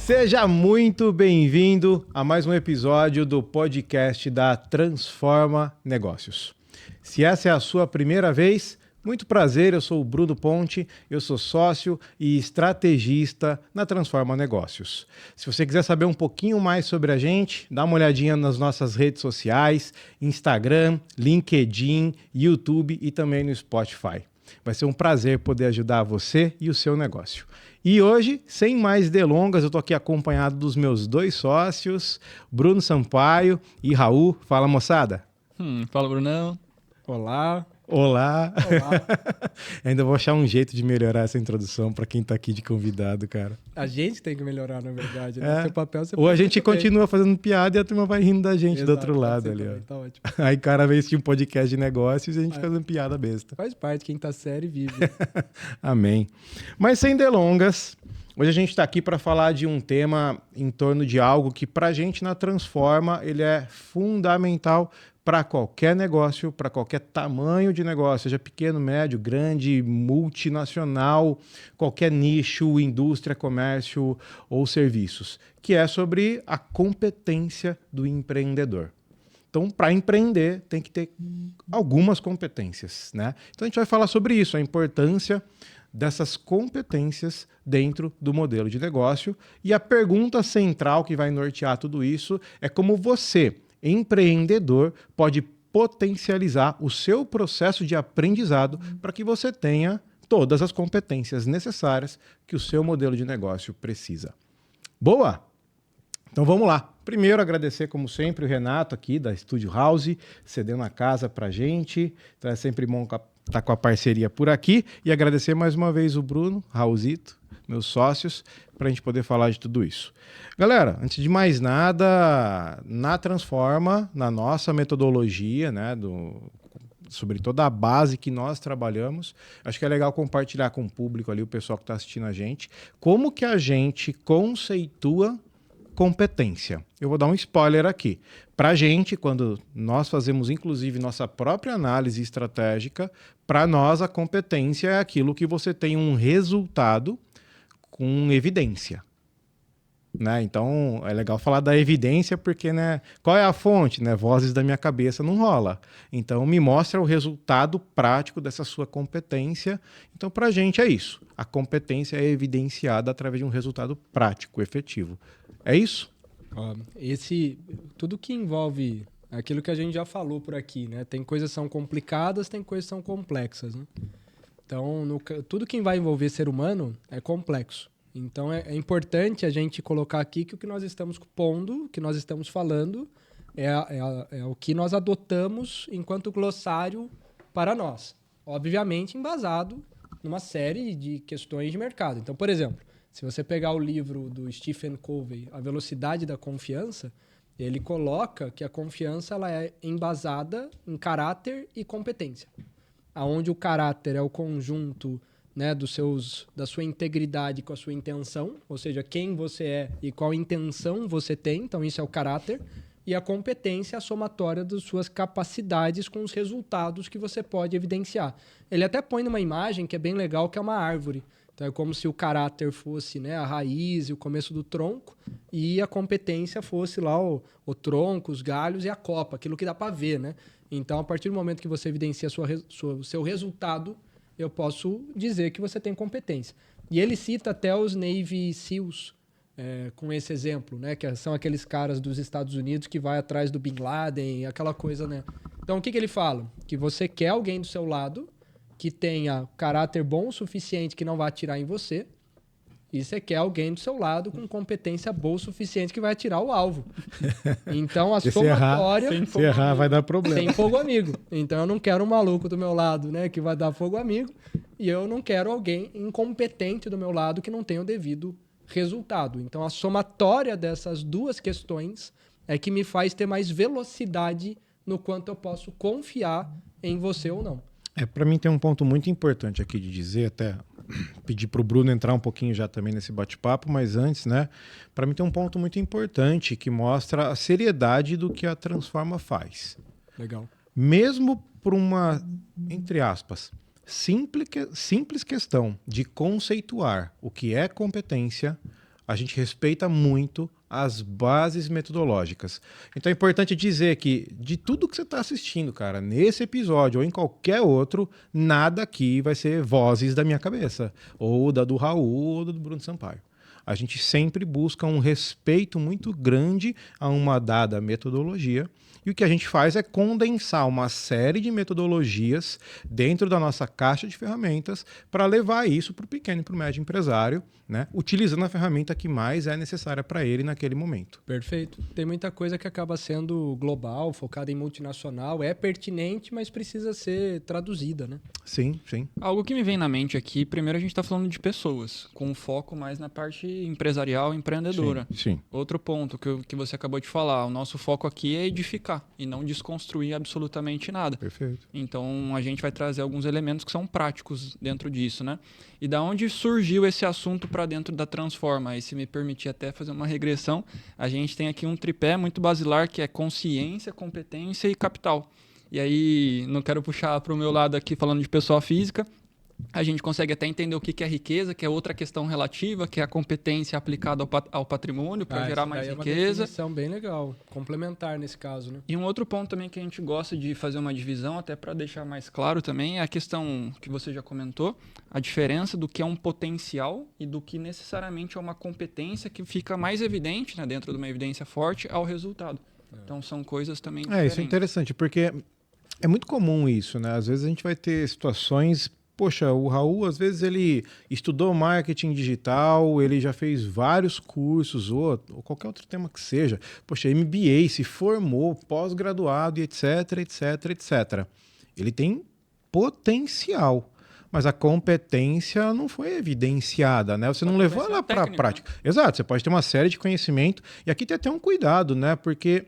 Seja muito bem-vindo a mais um episódio do podcast da Transforma Negócios. Se essa é a sua primeira vez, muito prazer, eu sou o Bruno Ponte, eu sou sócio e estrategista na Transforma Negócios. Se você quiser saber um pouquinho mais sobre a gente, dá uma olhadinha nas nossas redes sociais, Instagram, LinkedIn, YouTube e também no Spotify. Vai ser um prazer poder ajudar você e o seu negócio. E hoje, sem mais delongas, eu estou aqui acompanhado dos meus dois sócios, Bruno Sampaio e Raul. Fala, moçada. Fala, Brunão. Olá. Olá. Ainda vou achar um jeito de melhorar essa introdução para quem está aqui de convidado, cara. A gente tem que melhorar, na verdade. Né? Seu papel você Ou a gente continua fazendo piada e a turma vai rindo da gente. Exato, do outro lado ali. Também, tá ótimo. Aí cada vez tinha um podcast de negócios e a gente fazendo piada besta. Faz parte, quem tá sério vive. Amém. Mas sem delongas, hoje a gente está aqui para falar de um tema em torno de algo que para a gente na Transforma ele é fundamental para qualquer negócio, para qualquer tamanho de negócio, seja pequeno, médio, grande, multinacional, qualquer nicho, indústria, comércio ou serviços, que é sobre a competência do empreendedor. Então, para empreender, tem que ter algumas competências, né? Então, a gente vai falar sobre isso, a importância dessas competências dentro do modelo de negócio. E a pergunta central que vai nortear tudo isso é como você, empreendedor, pode potencializar o seu processo de aprendizado para que você tenha todas as competências necessárias que o seu modelo de negócio precisa. Boa? Então vamos lá. Primeiro, agradecer, como sempre, o Renato aqui da Studio House, cedendo a casa para a gente. Então é sempre bom estar com a parceria por aqui. E agradecer mais uma vez o Bruno, Raulzito, meus sócios, para a gente poder falar de tudo isso. Galera, antes de mais nada, na Transforma, na nossa metodologia, né, sobre toda a base que nós trabalhamos, acho que é legal compartilhar com o público ali, o pessoal que está assistindo a gente, como que a gente conceitua competência. Eu vou dar um spoiler aqui. Para a gente, quando nós fazemos, inclusive, nossa própria análise estratégica, para nós a competência é aquilo que você tem um resultado com evidência. Né? Então, é legal falar da evidência porque, né, qual é a fonte? Né? Vozes da minha cabeça não rola. Então, me mostra o resultado prático dessa sua competência. Então, para a gente é isso. A competência é evidenciada através de um resultado prático, efetivo. É isso? Tudo que envolve aquilo que a gente já falou por aqui, né? Tem coisas que são complicadas, tem coisas que são complexas, né? Então, tudo que vai envolver ser humano é complexo. Então, é importante a gente colocar aqui que o que nós estamos pondo, o que nós estamos falando, é o que nós adotamos enquanto glossário para nós. Obviamente, embasado numa série de questões de mercado. Então, por exemplo, se você pegar o livro do Stephen Covey, A Velocidade da Confiança, ele coloca que a confiança ela é embasada em caráter e competência. Onde o caráter é o conjunto, né, da sua integridade com a sua intenção, ou seja, quem você é e qual intenção você tem, então isso é o caráter, e a competência é a somatória das suas capacidades com os resultados que você pode evidenciar. Ele até põe numa imagem que é bem legal, que é uma árvore. Então é como se o caráter fosse, né, a raiz e o começo do tronco, e a competência fosse lá o tronco, os galhos e a copa, aquilo que dá para ver, né? Então, a partir do momento que você evidencia o seu resultado, eu posso dizer que você tem competência. E ele cita até os Navy SEALs com esse exemplo, né? Que são aqueles caras dos Estados Unidos que vai atrás do Bin Laden, aquela coisa, né? Então, o que ele fala? Que você quer alguém do seu lado que tenha caráter bom o suficiente que não vai atirar em você, e você quer alguém do seu lado com competência boa o suficiente que vai atirar o alvo. Então, a somatória... Se errar, vai dar problema. Sem fogo amigo. Então, eu não quero um maluco do meu lado, né, que vai dar fogo amigo, e eu não quero alguém incompetente do meu lado que não tenha o devido resultado. Então, a somatória dessas duas questões é que me faz ter mais velocidade no quanto eu posso confiar em você ou não. Para mim tem um ponto muito importante aqui de dizer, até pedir para o Bruno entrar um pouquinho já também nesse bate-papo, mas antes, né, para mim tem um ponto muito importante que mostra a seriedade do que a Transforma faz. Legal. Mesmo por uma, entre aspas, simples questão de conceituar o que é competência, a gente respeita muito as bases metodológicas. Então é importante dizer que de tudo que você está assistindo, cara, nesse episódio ou em qualquer outro, nada aqui vai ser vozes da minha cabeça, ou da do Raul ou do Bruno Sampaio. A gente sempre busca um respeito muito grande a uma dada metodologia. E o que a gente faz é condensar uma série de metodologias dentro da nossa caixa de ferramentas para levar isso para o pequeno e para o médio empresário, né? Utilizando a ferramenta que mais é necessária para ele naquele momento. Perfeito. Tem muita coisa que acaba sendo global, focada em multinacional, é pertinente, mas precisa ser traduzida, né? Sim, sim. Algo que me vem na mente aqui, primeiro a gente está falando de pessoas, com foco mais na parte empresarial, empreendedora. Sim. Outro ponto que você acabou de falar, o nosso foco aqui é edificar e não desconstruir absolutamente nada. Perfeito. Então a gente vai trazer alguns elementos que são práticos dentro disso, né? E da onde surgiu esse assunto para dentro da Transforma? Aí, se me permitir até fazer uma regressão, a gente tem aqui um tripé muito basilar que é consciência, competência e capital. E aí, não quero puxar para o meu lado aqui falando de pessoa física, a gente consegue até entender o que é riqueza, que é outra questão relativa, que é a competência aplicada ao patrimônio para gerar mais riqueza. É uma definição bem legal, complementar nesse caso, né? E um outro ponto também que a gente gosta de fazer uma divisão, até para deixar mais claro também, é a questão que você já comentou, a diferença do que é um potencial e do que necessariamente é uma competência que fica mais evidente, né, dentro de uma evidência forte ao resultado. Então são coisas também diferentes. Isso é interessante, porque é muito comum isso, né? Às vezes a gente vai ter situações. Poxa, o Raul, às vezes ele estudou marketing digital, ele já fez vários cursos, ou qualquer outro tema que seja. Poxa, MBA, se formou, pós-graduado, e etc, etc, etc. Ele tem potencial, mas a competência não foi evidenciada, né? Você não levou ela para a prática. Né? Exato, você pode ter uma série de conhecimento, e aqui tem até um cuidado, né? Porque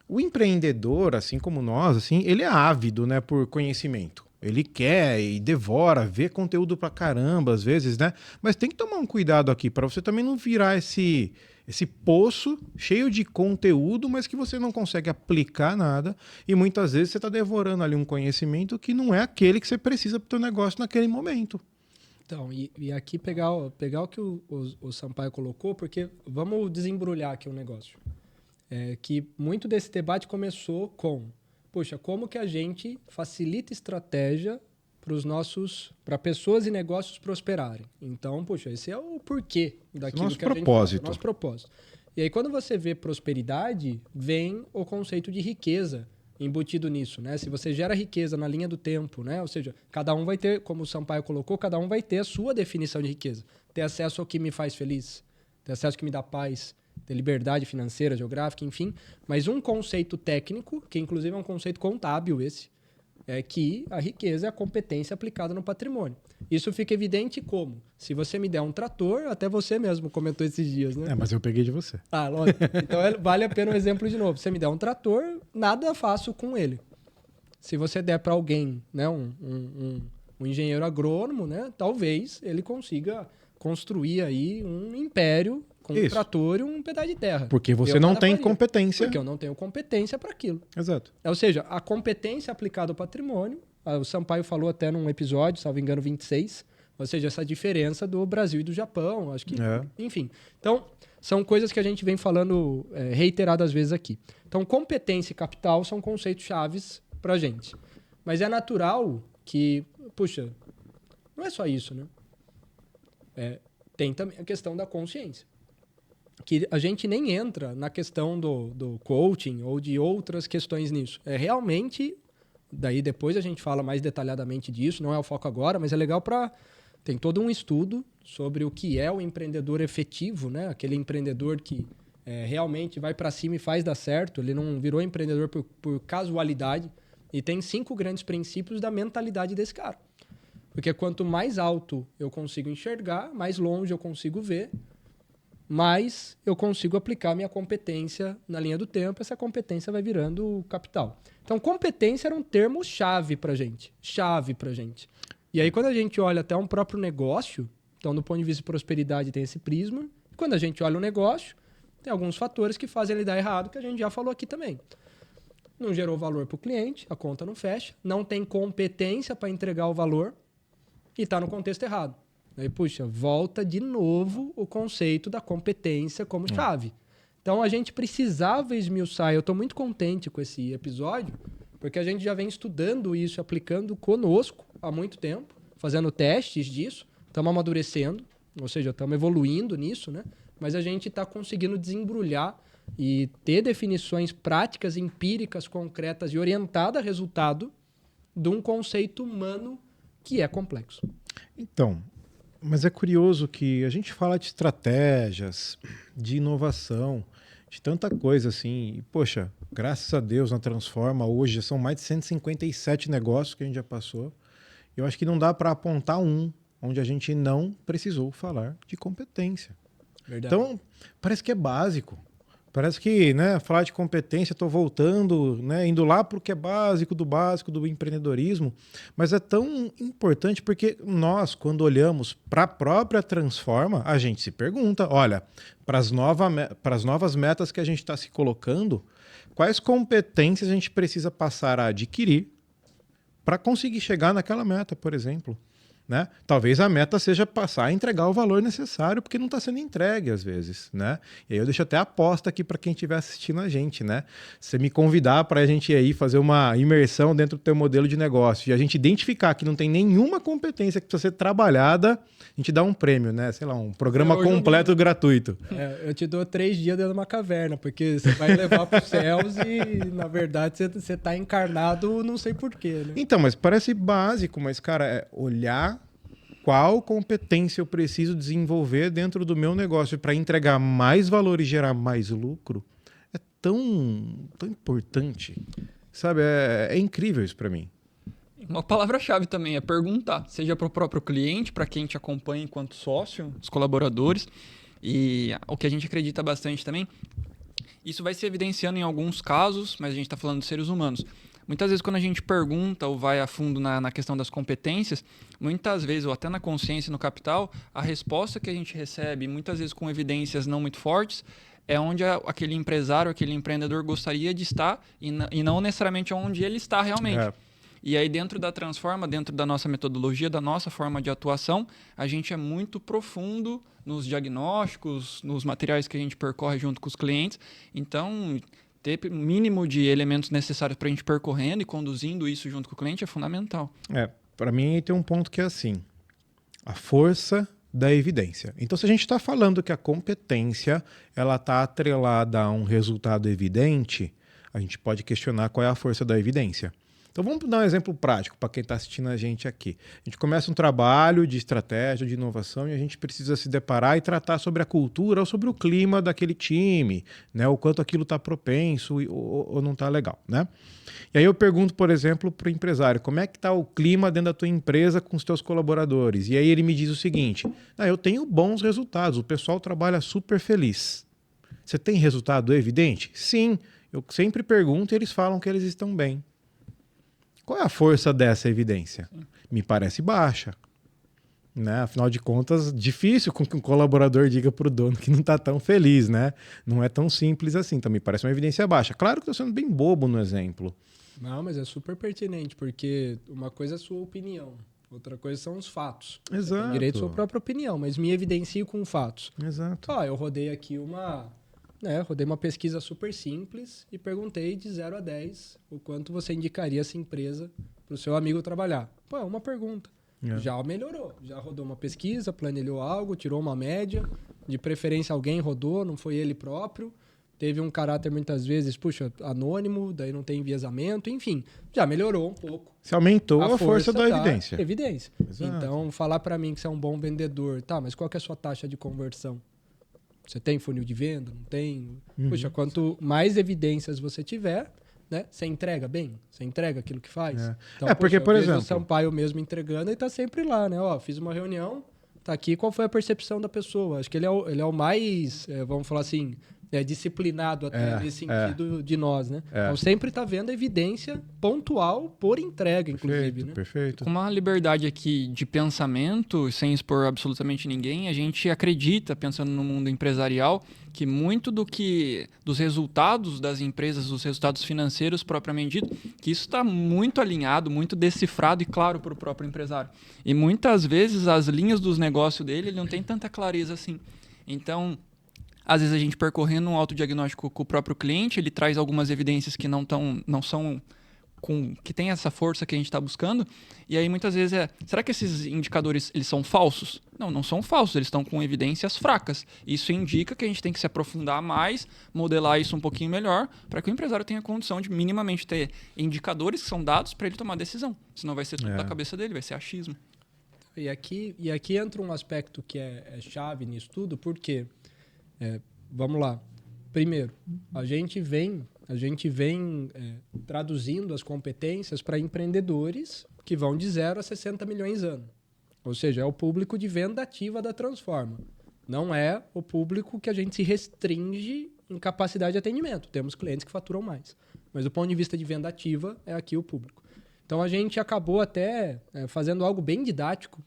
o empreendedor, assim como nós, assim, ele é ávido, né, por conhecimento. Ele quer e devora, vê conteúdo pra caramba, às vezes, né? Mas tem que tomar um cuidado aqui, para você também não virar esse poço cheio de conteúdo, mas que você não consegue aplicar nada. E muitas vezes você está devorando ali um conhecimento que não é aquele que você precisa para o teu negócio naquele momento. Então, e aqui pegar o que o Sampaio colocou, porque vamos desembrulhar aqui o negócio. Que muito desse debate começou com... Poxa, como que a gente facilita estratégia para pessoas e negócios prosperarem? Então, poxa, esse é o porquê daquilo nosso que a gente propósito. faz, nosso propósito. E aí, quando você vê prosperidade, vem o conceito de riqueza embutido nisso, né? Se você gera riqueza na linha do tempo, né? Ou seja, cada um vai ter, como o Sampaio colocou, cada um vai ter a sua definição de riqueza. Ter acesso ao que me faz feliz, ter acesso ao que me dá paz, ter liberdade financeira, geográfica, enfim. Mas um conceito técnico, que inclusive é um conceito contábil esse, é que a riqueza é a competência aplicada no patrimônio. Isso fica evidente como? Se você me der um trator, até você mesmo comentou esses dias, né? Mas eu peguei de você. Ah, lógico. Então vale a pena um exemplo de novo. Você me der um trator, nada faço com ele. Se você der para alguém, né, um engenheiro agrônomo, né, talvez ele consiga construir aí um império com um trator e um pedaço de terra. Porque você não tem competência. Porque eu não tenho competência para aquilo. Exato. Ou seja, a competência aplicada ao patrimônio, o Sampaio falou até num episódio, salvo engano, 26, ou seja, essa diferença do Brasil e do Japão, acho que... Enfim. Então, são coisas que a gente vem falando reiteradas vezes aqui. Então, competência e capital são conceitos chaves para a gente. Mas é natural que, puxa, não é só isso, né? Tem também a questão da consciência. Que a gente nem entra na questão do coaching ou de outras questões nisso. É realmente, daí depois a gente fala mais detalhadamente disso, não é o foco agora, mas é legal para... Tem todo um estudo sobre o que é o empreendedor efetivo, né? Aquele empreendedor que realmente vai para cima e faz dar certo, ele não virou empreendedor por casualidade. E tem 5 grandes princípios da mentalidade desse cara. Porque quanto mais alto eu consigo enxergar, mais longe eu consigo ver, mais eu consigo aplicar minha competência na linha do tempo, essa competência vai virando capital. Então, competência era um termo chave pra gente. Chave pra gente. E aí, quando a gente olha até um próprio negócio, então, do ponto de vista de prosperidade, tem esse prisma. Quando a gente olha o negócio, tem alguns fatores que fazem ele dar errado, que a gente já falou aqui também. Não gerou valor para o cliente, a conta não fecha, não tem competência para entregar o valor e está no contexto errado. Aí, puxa, volta de novo o conceito da competência como chave. Então, a gente precisava esmiuçar. Eu estou muito contente com esse episódio, porque a gente já vem estudando isso, aplicando conosco há muito tempo, fazendo testes disso, estamos amadurecendo, ou seja, estamos evoluindo nisso, né? Mas a gente está conseguindo desembrulhar e ter definições práticas, empíricas, concretas e orientadas a resultado de um conceito humano que é complexo. Então, mas é curioso que a gente fala de estratégias, de inovação, de tanta coisa assim. E, poxa, graças a Deus na Transforma hoje já são mais de 157 negócios que a gente já passou. Eu acho que não dá para apontar um onde a gente não precisou falar de competência. Verdade. Então, parece que é básico. Parece que, né, falar de competência, estou voltando, né, indo lá para o que é básico do empreendedorismo, mas é tão importante porque nós, quando olhamos para a própria Transforma, a gente se pergunta, olha, para as novas metas que a gente está se colocando, quais competências a gente precisa passar a adquirir para conseguir chegar naquela meta, por exemplo. Né? Talvez a meta seja passar a entregar o valor necessário, porque não está sendo entregue às vezes. Né? E aí eu deixo até a aposta aqui para quem estiver assistindo a gente. Né? Você me convidar para a gente aí fazer uma imersão dentro do teu modelo de negócio e a gente identificar que não tem nenhuma competência que precisa ser trabalhada, a gente dá um prêmio, né? Sei lá, um programa completo gratuito. Eu te dou 3 dias dentro de uma caverna, porque você vai levar para os céus e, na verdade, você está encarnado não sei porquê. Né? Então, mas parece básico, mas, cara, é olhar qual competência eu preciso desenvolver dentro do meu negócio para entregar mais valor e gerar mais lucro é tão importante. Sabe, é incrível isso para mim. Uma palavra-chave também é perguntar, seja para o próprio cliente, para quem te acompanha enquanto sócio, os colaboradores, e o que a gente acredita bastante também, isso vai se evidenciando em alguns casos, mas a gente está falando de seres humanos. Muitas vezes, quando a gente pergunta ou vai a fundo na questão das competências, muitas vezes, ou até na consciência e no capital, a resposta que a gente recebe, muitas vezes com evidências não muito fortes, é onde aquele empresário, aquele empreendedor gostaria de estar e não necessariamente onde ele está realmente. É. E aí, dentro da Transforma, dentro da nossa metodologia, da nossa forma de atuação, a gente é muito profundo nos diagnósticos, nos materiais que a gente percorre junto com os clientes. Então, ter o mínimo de elementos necessários para a gente percorrendo e conduzindo isso junto com o cliente é fundamental. Para mim tem um ponto que é assim, a força da evidência. Então, se a gente está falando que a competência ela está atrelada a um resultado evidente, a gente pode questionar qual é a força da evidência. Então vamos dar um exemplo prático para quem está assistindo a gente aqui. A gente começa um trabalho de estratégia, de inovação e a gente precisa se deparar e tratar sobre a cultura ou sobre o clima daquele time, né? O quanto aquilo está propenso ou não está legal, né? E aí eu pergunto, por exemplo, para o empresário, como é que está o clima dentro da tua empresa com os teus colaboradores? E aí ele me diz o seguinte, eu tenho bons resultados, o pessoal trabalha super feliz. Você tem resultado evidente? Sim, eu sempre pergunto e eles falam que eles estão bem. Qual é a força dessa evidência? Me parece baixa. Né? Afinal de contas, difícil com que um colaborador diga para o dono que não está tão feliz. Né? Não é tão simples assim. Então, me parece uma evidência baixa. Claro que estou sendo bem bobo no exemplo. Não, mas é super pertinente, porque uma coisa é a sua opinião, outra coisa são os fatos. Exato. Você tem direito à sua própria opinião, mas me evidencie com fatos. Exato. Eu rodei aqui rodei uma pesquisa super simples e perguntei de 0 a 10 o quanto você indicaria essa empresa para o seu amigo trabalhar. É uma pergunta. Já melhorou. Já rodou uma pesquisa, planilhou algo, tirou uma média. De preferência alguém rodou, não foi ele próprio. Teve um caráter muitas vezes, anônimo, daí não tem enviesamento. Enfim, já melhorou um pouco. Se aumentou a força da evidência. Evidência. Exato. Então, falar para mim que você é um bom vendedor. Tá, mas qual que é a sua taxa de conversão? Você tem funil de venda? Não tem? Quanto mais evidências você tiver, né, você entrega bem, você entrega aquilo que faz. Então, porque, por exemplo, o Sampaio mesmo entregando e tá sempre lá, né? Fiz uma reunião, tá aqui, qual foi a percepção da pessoa? Acho que ele é o mais, vamos falar assim, disciplinado até nesse sentido de nós, né? Então sempre está vendo evidência pontual por entrega, inclusive, né? Perfeito. Com uma liberdade aqui de pensamento, sem expor absolutamente ninguém, a gente acredita, pensando no mundo empresarial, que muito dos resultados das empresas, dos resultados financeiros propriamente dito, que isso está muito alinhado, muito decifrado e claro para o próprio empresário. E muitas vezes as linhas dos negócios dele, ele não tem tanta clareza assim. Então, às vezes a gente percorrendo um autodiagnóstico com o próprio cliente, ele traz algumas evidências que não são que tem essa força que a gente está buscando, e aí muitas vezes será que esses indicadores eles são falsos? Não são falsos, eles estão com evidências fracas. Isso indica que a gente tem que se aprofundar mais, modelar isso um pouquinho melhor, para que o empresário tenha condição de minimamente ter indicadores que são dados para ele tomar decisão. Senão vai ser tudo da cabeça dele, vai ser achismo. E aqui entra um aspecto que é chave nisso tudo, porque vamos lá. Primeiro, a gente vem traduzindo as competências para empreendedores que vão de 0 a 60 milhões ano. Ou seja, é o público de venda ativa da Transforma. Não é o público que a gente se restringe em capacidade de atendimento. Temos clientes que faturam mais. Mas do ponto de vista de venda ativa, é aqui o público. Então a gente acabou até fazendo algo bem didático,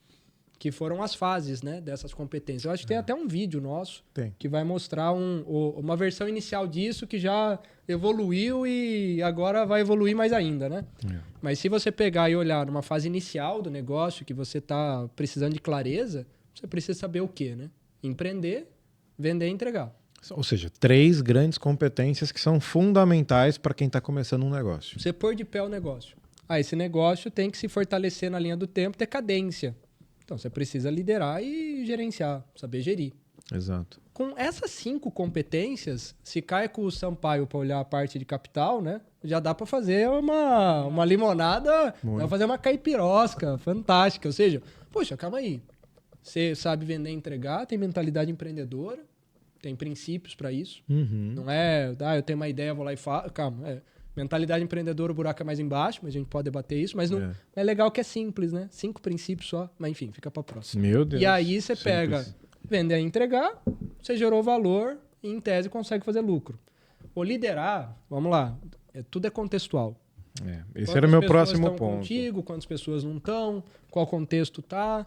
que foram as fases, né, dessas competências. Eu acho que tem até um vídeo nosso que vai mostrar uma versão inicial disso que já evoluiu e agora vai evoluir mais ainda, né? Mas se você pegar e olhar numa fase inicial do negócio que você está precisando de clareza, você precisa saber o quê, né? Empreender, vender e entregar. Ou seja, 3 grandes competências que são fundamentais para quem está começando um negócio. Você pôr de pé o negócio. Esse negócio tem que se fortalecer na linha do tempo, ter cadência. Então, você precisa liderar e gerenciar, saber gerir. Exato. Com essas 5 competências, se cai com o Sampaio para olhar a parte de capital, né? Já dá para fazer uma limonada, dá para fazer uma caipirosca fantástica. Ou seja, poxa, calma aí. Você sabe vender e entregar, tem mentalidade empreendedora, tem princípios para isso. Não é, eu tenho uma ideia, vou lá e faço. Calma, mentalidade empreendedora, o buraco é mais embaixo, mas a gente pode debater isso. Mas não é legal que é simples, né? 5 princípios só, mas enfim, fica para próxima. Meu Deus. E aí você pega, vender e entregar, você gerou valor e em tese consegue fazer lucro. Ou liderar, vamos lá, tudo é contextual. Esse era o meu próximo ponto. Contigo, quantas pessoas não estão, qual contexto tá.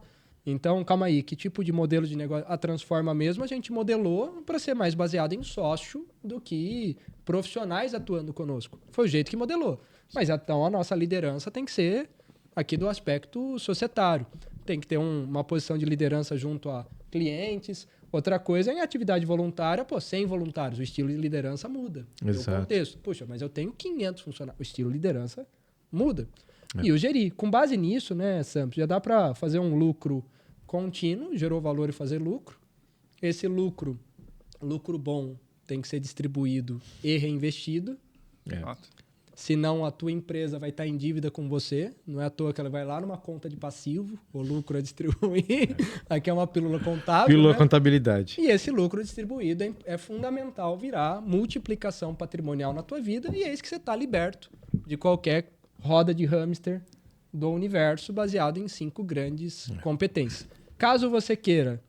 Então, calma aí, que tipo de modelo de negócio? A Transforma mesmo a gente modelou para ser mais baseado em sócio do que profissionais atuando conosco. Foi o jeito que modelou. Mas então a nossa liderança tem que ser aqui do aspecto societário. Tem que ter uma posição de liderança junto a clientes. Outra coisa é em atividade voluntária, sem voluntários, o estilo de liderança muda. Exato. O contexto. Puxa, mas eu tenho 500 funcionários. O estilo de liderança muda. E o gerir. Com base nisso, né, Sam, já dá para fazer um lucro contínuo, gerou valor e fazer lucro. Esse lucro bom, tem que ser distribuído e reinvestido. Senão a tua empresa vai estar em dívida com você. Não é à toa que ela vai lá numa conta de passivo, o lucro é distribuir. Aqui é uma pílula contábil. Pílula né? Contabilidade. E esse lucro distribuído é fundamental virar multiplicação patrimonial na tua vida e é isso que você está liberto de qualquer roda de hamster do universo baseado em 5 grandes competências. Caso você queira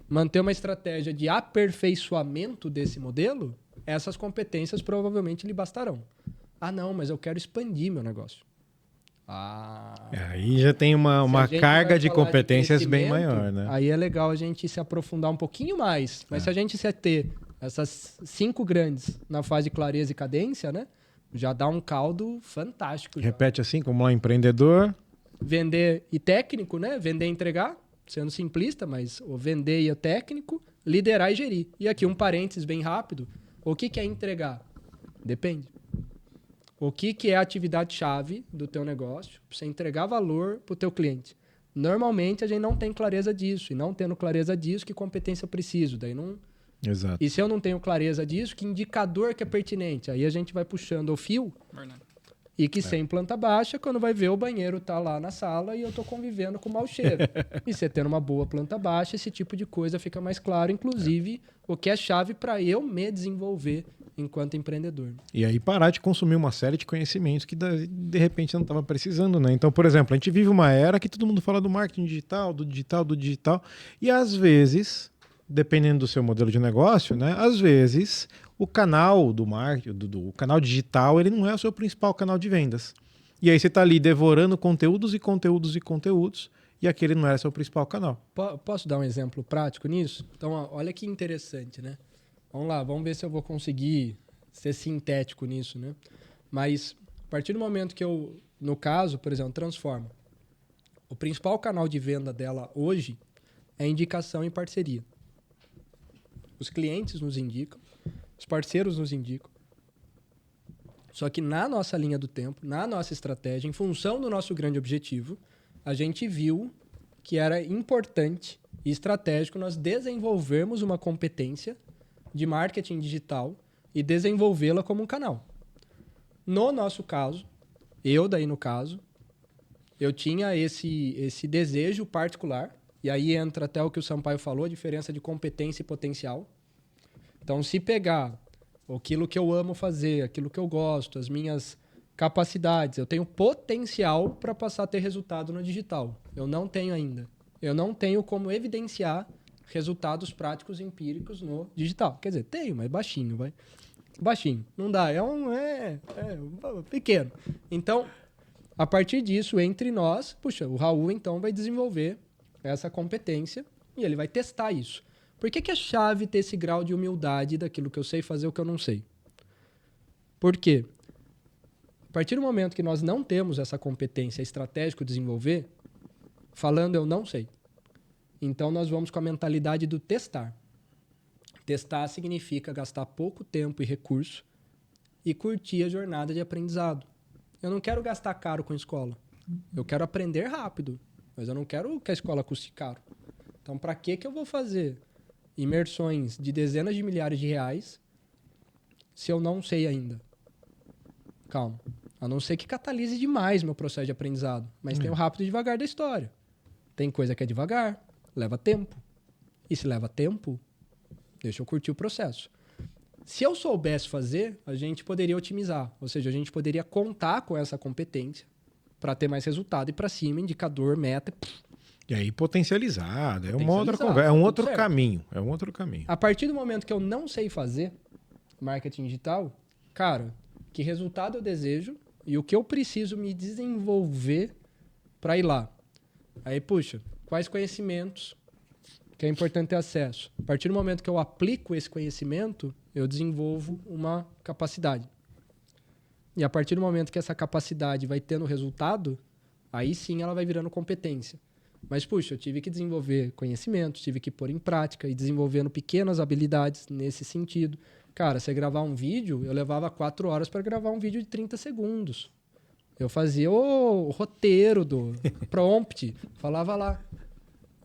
manter uma estratégia de aperfeiçoamento desse modelo, essas competências provavelmente lhe bastarão. Não, mas eu quero expandir meu negócio. Aí já tem uma carga de competências bem maior, né? Aí é legal a gente se aprofundar um pouquinho mais. Mas se a gente ter essas 5 grandes na fase de clareza e cadência, né? Já dá um caldo fantástico. Repete assim, como lá, empreendedor. Vender e técnico, né? Vender e entregar, sendo simplista, mas o vender e o técnico, liderar e gerir. E aqui um parênteses bem rápido. O que é entregar? Depende. O que é a atividade-chave do teu negócio para você entregar valor para o teu cliente? Normalmente a gente não tem clareza disso. E não tendo clareza disso, que competência eu preciso? Daí não... Exato. E se eu não tenho clareza disso, que indicador que é pertinente? Aí a gente vai puxando o fio. Verdade. E que sem planta baixa, quando vai ver o banheiro tá lá na sala e eu tô convivendo com mau cheiro. E você tendo uma boa planta baixa, esse tipo de coisa fica mais claro, inclusive o que é chave para eu me desenvolver enquanto empreendedor. E aí parar de consumir uma série de conhecimentos que de repente não estava precisando, né? Então, por exemplo, a gente vive uma era que todo mundo fala do marketing digital, do digital, e às vezes dependendo do seu modelo de negócio, né, às vezes o canal do marketing, do canal digital, ele não é o seu principal canal de vendas. E aí você está ali devorando conteúdos e conteúdos e conteúdos, e aquele não era seu principal canal. Posso dar um exemplo prático nisso? Então, ó, olha que interessante, né? Vamos lá, vamos ver se eu vou conseguir ser sintético nisso, né? Mas, a partir do momento que eu, no caso, por exemplo, Transforma, o principal canal de venda dela hoje é indicação e parceria. Os clientes nos indicam, os parceiros nos indicam. Só que na nossa linha do tempo, na nossa estratégia, em função do nosso grande objetivo, a gente viu que era importante e estratégico nós desenvolvermos uma competência de marketing digital e desenvolvê-la como um canal. No nosso caso, eu tinha esse desejo particular, e aí entra até o que o Sampaio falou, a diferença de competência e potencial. Então, se pegar aquilo que eu amo fazer, aquilo que eu gosto, as minhas capacidades, eu tenho potencial para passar a ter resultado no digital. Eu não tenho ainda. Eu não tenho como evidenciar resultados práticos e empíricos no digital. Quer dizer, tenho, mas baixinho, vai. Baixinho. Não dá. É pequeno. Então, a partir disso, entre nós, puxa, o Raul então vai desenvolver essa competência e ele vai testar isso. Por que é chave ter esse grau de humildade daquilo que eu sei fazer, o que eu não sei? Por quê? A partir do momento que nós não temos essa competência estratégica de desenvolver, falando eu não sei. Então nós vamos com a mentalidade do testar. Testar significa gastar pouco tempo e recurso e curtir a jornada de aprendizado. Eu não quero gastar caro com a escola. Eu quero aprender rápido, mas eu não quero que a escola custe caro. Então, para que eu vou fazer imersões de dezenas de milhares de reais se eu não sei ainda? Calma. A não ser que catalise demais meu processo de aprendizado. Mas tem o rápido e devagar da história. Tem coisa que é devagar, leva tempo. E se leva tempo, deixa eu curtir o processo. Se eu soubesse fazer, a gente poderia otimizar. Ou seja, a gente poderia contar com essa competência para ter mais resultado e para cima, indicador, meta. E aí potencializado, é uma outra conversa, é um outro caminho, é um outro caminho. A partir do momento que eu não sei fazer marketing digital, cara, que resultado eu desejo e o que eu preciso me desenvolver para ir lá. Aí, puxa, quais conhecimentos que é importante ter acesso? A partir do momento que eu aplico esse conhecimento, eu desenvolvo uma capacidade. E a partir do momento que essa capacidade vai tendo resultado, aí sim ela vai virando competência. Mas, puxa, eu tive que desenvolver conhecimentos, tive que pôr em prática e desenvolvendo pequenas habilidades nesse sentido. Cara, você gravar um vídeo, eu levava 4 horas para gravar um vídeo de 30 segundos. Eu fazia o roteiro do prompt, falava lá.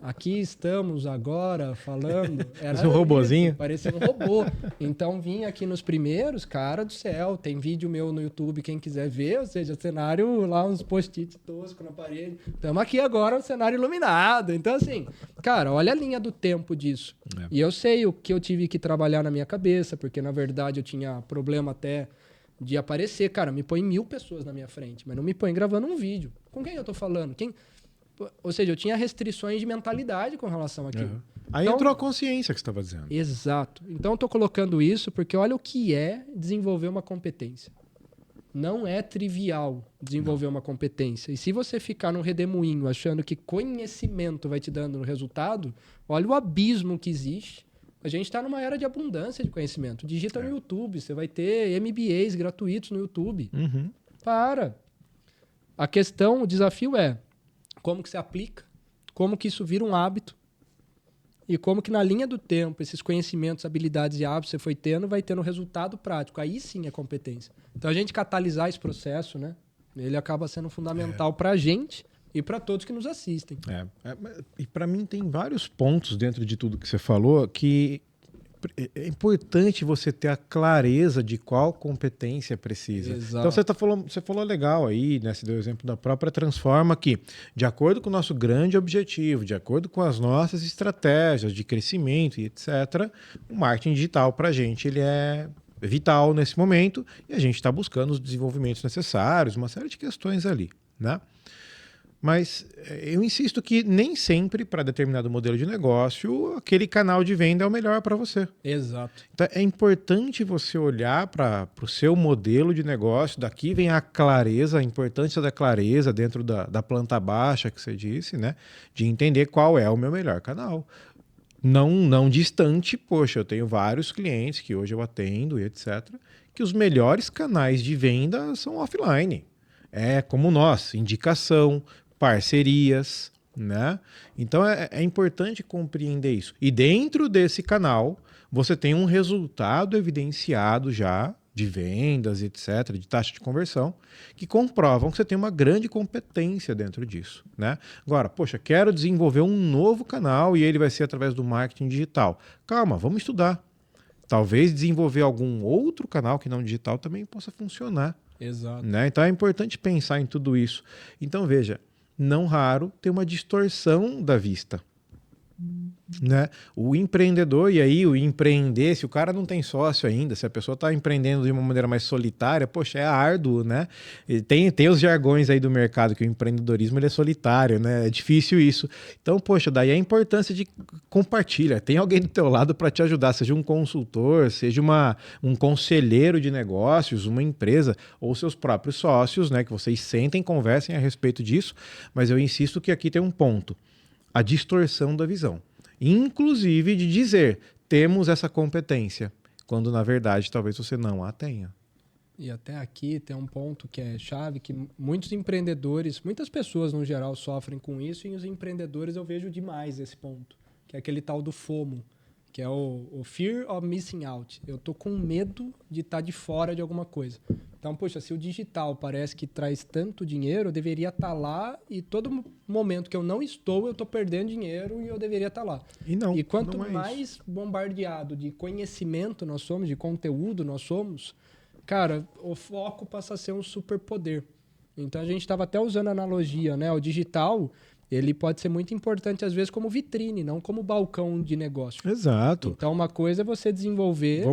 Aqui estamos agora falando. Era um robozinho? Parecia um robô. Então vinha aqui nos primeiros, cara do céu, tem vídeo meu no YouTube, quem quiser ver, ou seja, cenário lá, uns post-its toscos na parede. Estamos aqui agora no cenário iluminado. Então, assim, cara, olha a linha do tempo disso. É. E eu sei o que eu tive que trabalhar na minha cabeça, porque na verdade eu tinha problema até de aparecer. Cara, me põe 1000 pessoas na minha frente, mas não me põe gravando um vídeo. Com quem eu tô falando? Ou seja, eu tinha restrições de mentalidade com relação àquilo. Uhum. Aí então, entrou a consciência que você estava dizendo. Exato. Então eu estou colocando isso porque olha o que é desenvolver uma competência. Não é trivial desenvolver uma competência. E se você ficar num redemoinho achando que conhecimento vai te dando resultado, olha o abismo que existe. A gente está numa era de abundância de conhecimento. Digita no YouTube, você vai ter MBAs gratuitos no YouTube. Uhum. Para. A questão, o desafio é como que se aplica, como que isso vira um hábito e como que na linha do tempo esses conhecimentos, habilidades e hábitos que você foi tendo vai tendo resultado prático. Aí sim é competência. Então a gente catalisar esse processo, né? Ele acaba sendo fundamental para a gente e para todos que nos assistem. E para mim tem vários pontos dentro de tudo que você falou que é importante você ter a clareza de qual competência precisa. Exato. Então você falou legal aí, né? Você deu o exemplo da própria Transforma que, de acordo com o nosso grande objetivo, de acordo com as nossas estratégias de crescimento e etc., o marketing digital para a gente ele é vital nesse momento e a gente está buscando os desenvolvimentos necessários, uma série de questões ali, né? Mas eu insisto que nem sempre, para determinado modelo de negócio, aquele canal de venda é o melhor para você. Exato. Então, é importante você olhar para o seu modelo de negócio. Daqui vem a clareza, a importância da clareza dentro da planta baixa que você disse, né? De entender qual é o meu melhor canal. Não distante, poxa, eu tenho vários clientes que hoje eu atendo e etc., que os melhores canais de venda são offline. É como nós, indicação, parcerias, né? Então é importante compreender isso. E dentro desse canal, você tem um resultado evidenciado já de vendas, etc., de taxa de conversão, que comprovam que você tem uma grande competência dentro disso, né? Agora, poxa, quero desenvolver um novo canal e ele vai ser através do marketing digital. Calma, vamos estudar. Talvez desenvolver algum outro canal que não digital também possa funcionar. Exato. Né? Então é importante pensar em tudo isso. Então veja, não raro tem uma distorção da vista. Né? O empreendedor, e aí o empreender, se o cara não tem sócio ainda, se a pessoa está empreendendo de uma maneira mais solitária, poxa, é árduo, né? E tem os jargões aí do mercado que o empreendedorismo ele é solitário, né? É difícil isso. Então, poxa, daí a importância de compartilhar. Tem alguém do teu lado para te ajudar, seja um consultor, seja um conselheiro de negócios, uma empresa, ou seus próprios sócios, né? Que vocês sentem, conversem a respeito disso, mas eu insisto que aqui tem um ponto. A distorção da visão. Inclusive de dizer, temos essa competência, quando na verdade talvez você não a tenha. E até aqui tem um ponto que é chave, que muitos empreendedores, muitas pessoas no geral sofrem com isso, e os empreendedores eu vejo demais esse ponto, que é aquele tal do FOMO, que é o Fear of Missing Out. Eu tô com medo de estar de fora de alguma coisa. Então, poxa, se o digital parece que traz tanto dinheiro, eu deveria estar lá, e todo momento que eu não estou, eu estou perdendo dinheiro e eu deveria estar lá. E quanto mais bombardeado de conhecimento nós somos, de conteúdo nós somos, cara, o foco passa a ser um superpoder. Então a gente estava até usando a analogia, né? O digital, ele pode ser muito importante, às vezes, como vitrine, não como balcão de negócio. Exato. Então, uma coisa é você desenvolver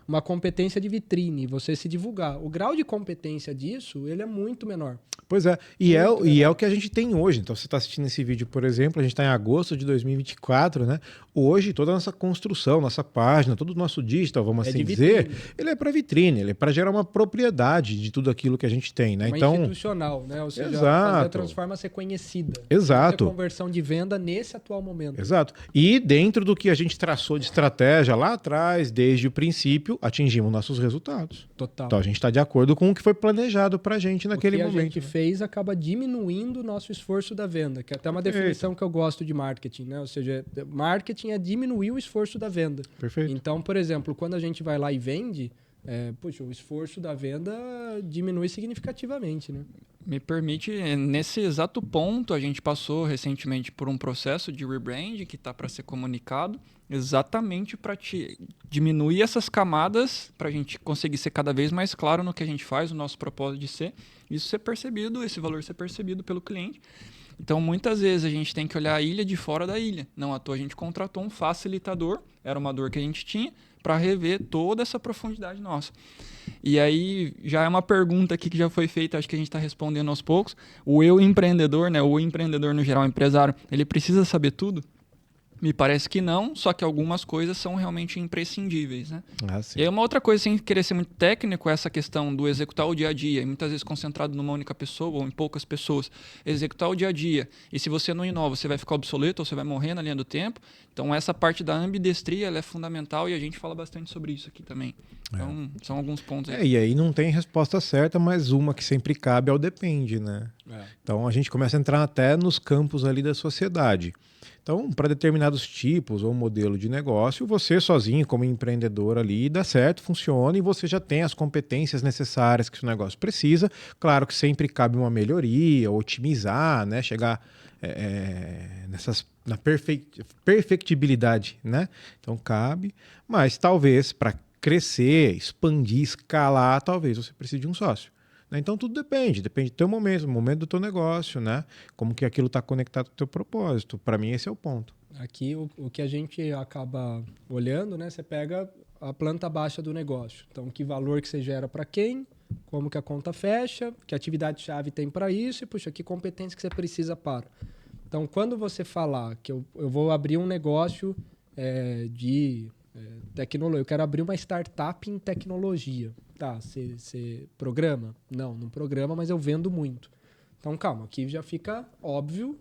uma competência de vitrine, você se divulgar. O grau de competência disso, ele é muito menor. Pois é, e é o que a gente tem hoje. Então, você está assistindo esse vídeo, por exemplo, a gente está em agosto de 2024, né? Hoje, toda a nossa construção, nossa página, todo o nosso digital, vamos assim dizer, ele é para vitrine, ele é para gerar uma propriedade de tudo aquilo que a gente tem, né? Uma então, institucional, né? Ou seja, fazer a transforma ser conhecida. Exato. A conversão de venda nesse atual momento. Exato. E dentro do que a gente traçou de estratégia lá atrás, desde o princípio, atingimos nossos resultados. Total. Então, a gente está de acordo com o que foi planejado para a gente naquele momento. O que a gente fez acaba diminuindo o nosso esforço da venda, que é até uma definição que eu gosto de marketing, né? Ou seja, marketing é diminuir o esforço da venda. Perfeito. Então, por exemplo, quando a gente vai lá e vende, o esforço da venda diminui significativamente, né? Me permite, nesse exato ponto, a gente passou recentemente por um processo de rebrand que está para ser comunicado, exatamente para diminuir essas camadas, para a gente conseguir ser cada vez mais claro no que a gente faz, o nosso propósito de ser, isso ser percebido, esse valor ser percebido pelo cliente. Então, muitas vezes a gente tem que olhar a ilha de fora da ilha. Não à toa a gente contratou um facilitador, era uma dor que a gente tinha, para rever toda essa profundidade nossa. E aí, já é uma pergunta aqui que já foi feita, acho que a gente está respondendo aos poucos. O eu empreendedor, né, o empreendedor no geral, o empresário, ele precisa saber tudo? Me parece que não, só que algumas coisas são realmente imprescindíveis, né? E aí uma outra coisa, sem querer ser muito técnico, é essa questão do executar o dia a dia, e muitas vezes concentrado numa única pessoa ou em poucas pessoas. Executar o dia a dia. E se você não inova, você vai ficar obsoleto ou você vai morrer na linha do tempo. Então essa parte da ambidestria ela é fundamental e a gente fala bastante sobre isso aqui também. Então são alguns pontos aí. E aí não tem resposta certa, mas uma que sempre cabe é o depende, né? Então a gente começa a entrar até nos campos ali da sociedade. Então, para determinados tipos ou modelo de negócio, você sozinho, como empreendedor ali, dá certo, funciona e você já tem as competências necessárias que o negócio precisa. Claro que sempre cabe uma melhoria, otimizar, né? Chegar na perfectibilidade, né? Então, cabe, mas talvez para crescer, expandir, escalar, talvez você precise de um sócio. Então tudo depende do teu momento, do momento do teu negócio, né? Como que aquilo está conectado com o teu propósito. Para mim esse é o ponto. Aqui o que a gente acaba olhando, né? Você pega a planta baixa do negócio. Então que valor que você gera para quem, como que a conta fecha, que atividade-chave tem para isso e, puxa, que competência que você precisa para. Então, quando você falar que eu vou abrir um negócio de tecnologia, eu quero abrir uma startup em tecnologia. Tá, você programa? Não programa, mas eu vendo muito. Então, calma, aqui já fica óbvio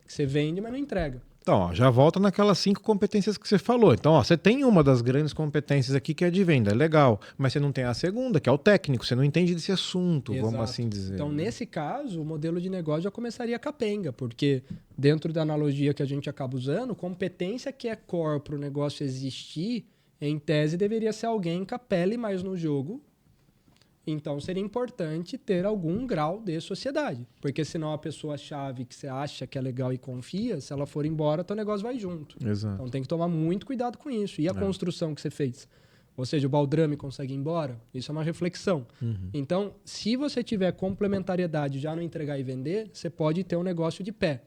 que você vende, mas não entrega. Então, ó, já volta naquelas 5 competências que você falou. Então, ó, você tem uma das grandes competências aqui que é de venda, é legal. Mas você não tem a segunda, que é o técnico. Você não entende desse assunto, Exato. vamos assim dizer. Então, nesse caso, o modelo de negócio já começaria capenga, porque dentro da analogia que a gente acaba usando, competência que é core para o negócio existir, em tese, deveria ser alguém que apele mais no jogo. Então, seria importante ter algum grau de sociedade. Porque senão a pessoa-chave que você acha que é legal e confia, se ela for embora, teu negócio vai junto. Exato. Então, tem que tomar muito cuidado com isso. E a construção que você fez? Ou seja, o baldrame consegue ir embora? Isso é uma reflexão. Então, se você tiver complementariedade já no entregar e vender, você pode ter um negócio de pé.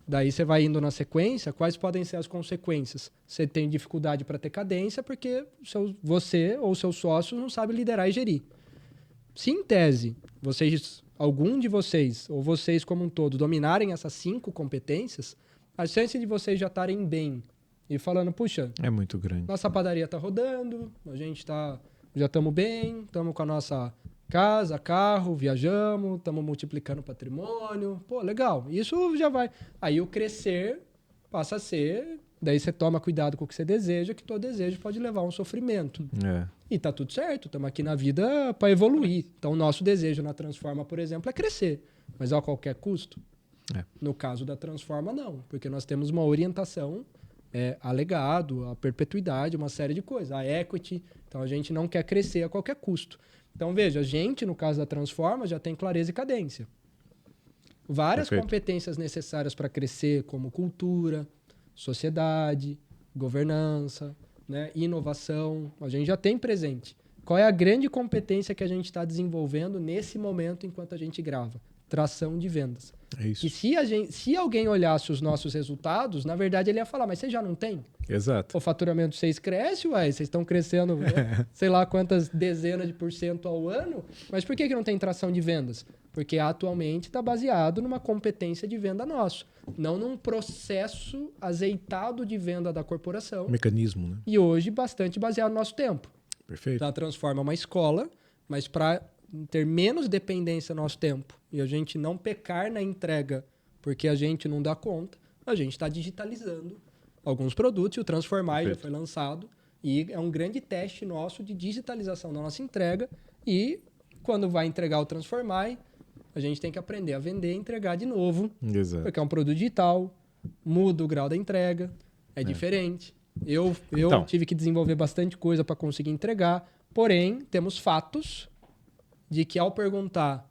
Daí você vai indo na sequência, quais podem ser as consequências? Você tem dificuldade para ter cadência porque você ou seus sócios não sabem liderar e gerir. Se em tese, algum de vocês, ou vocês como um todo, dominarem essas 5 competências, a chance de vocês já estarem bem e falando, puxa, é muito grande. Nossa padaria está rodando, a gente já estamos bem, estamos com a nossa casa, carro, viajamos, estamos multiplicando patrimônio. Pô, legal. Isso já vai. Aí o crescer passa a ser... Daí você toma cuidado com o que você deseja, que todo desejo pode levar a um sofrimento. E tá tudo certo, estamos aqui na vida para evoluir. Então, o nosso desejo na Transforma, por exemplo, é crescer. Mas a qualquer custo? No caso da Transforma, não. Porque nós temos uma orientação a legado, a perpetuidade, uma série de coisas. A equity. Então, a gente não quer crescer a qualquer custo. Então, veja, a gente, no caso da Transforma, já tem clareza e cadência. Várias competências necessárias para crescer, como cultura, sociedade, governança, né, inovação, a gente já tem presente. Qual é a grande competência que a gente está desenvolvendo nesse momento enquanto a gente grava? Tração de vendas. É isso. E se alguém olhasse os nossos resultados, na verdade ele ia falar, mas você já não tem? Exato. O faturamento de vocês cresce, vocês estão crescendo sei lá quantas dezenas de % ao ano, mas por que não tem tração de vendas? Porque atualmente está baseado numa competência de venda nossa, não num processo azeitado de venda da corporação. Mecanismo, né? E hoje bastante baseado no nosso tempo. Perfeito. Então, transforma uma escola, mas para ter menos dependência no nosso tempo e a gente não pecar na entrega porque a gente não dá conta, a gente está digitalizando alguns produtos e o Transformar já foi lançado e é um grande teste nosso de digitalização da nossa entrega e quando vai entregar o Transformar, a gente tem que aprender a vender e entregar de novo. Exato. Porque é um produto digital, muda o grau da entrega, é diferente. Eu então, tive que desenvolver bastante coisa para conseguir entregar, porém, temos fatos de que ao perguntar,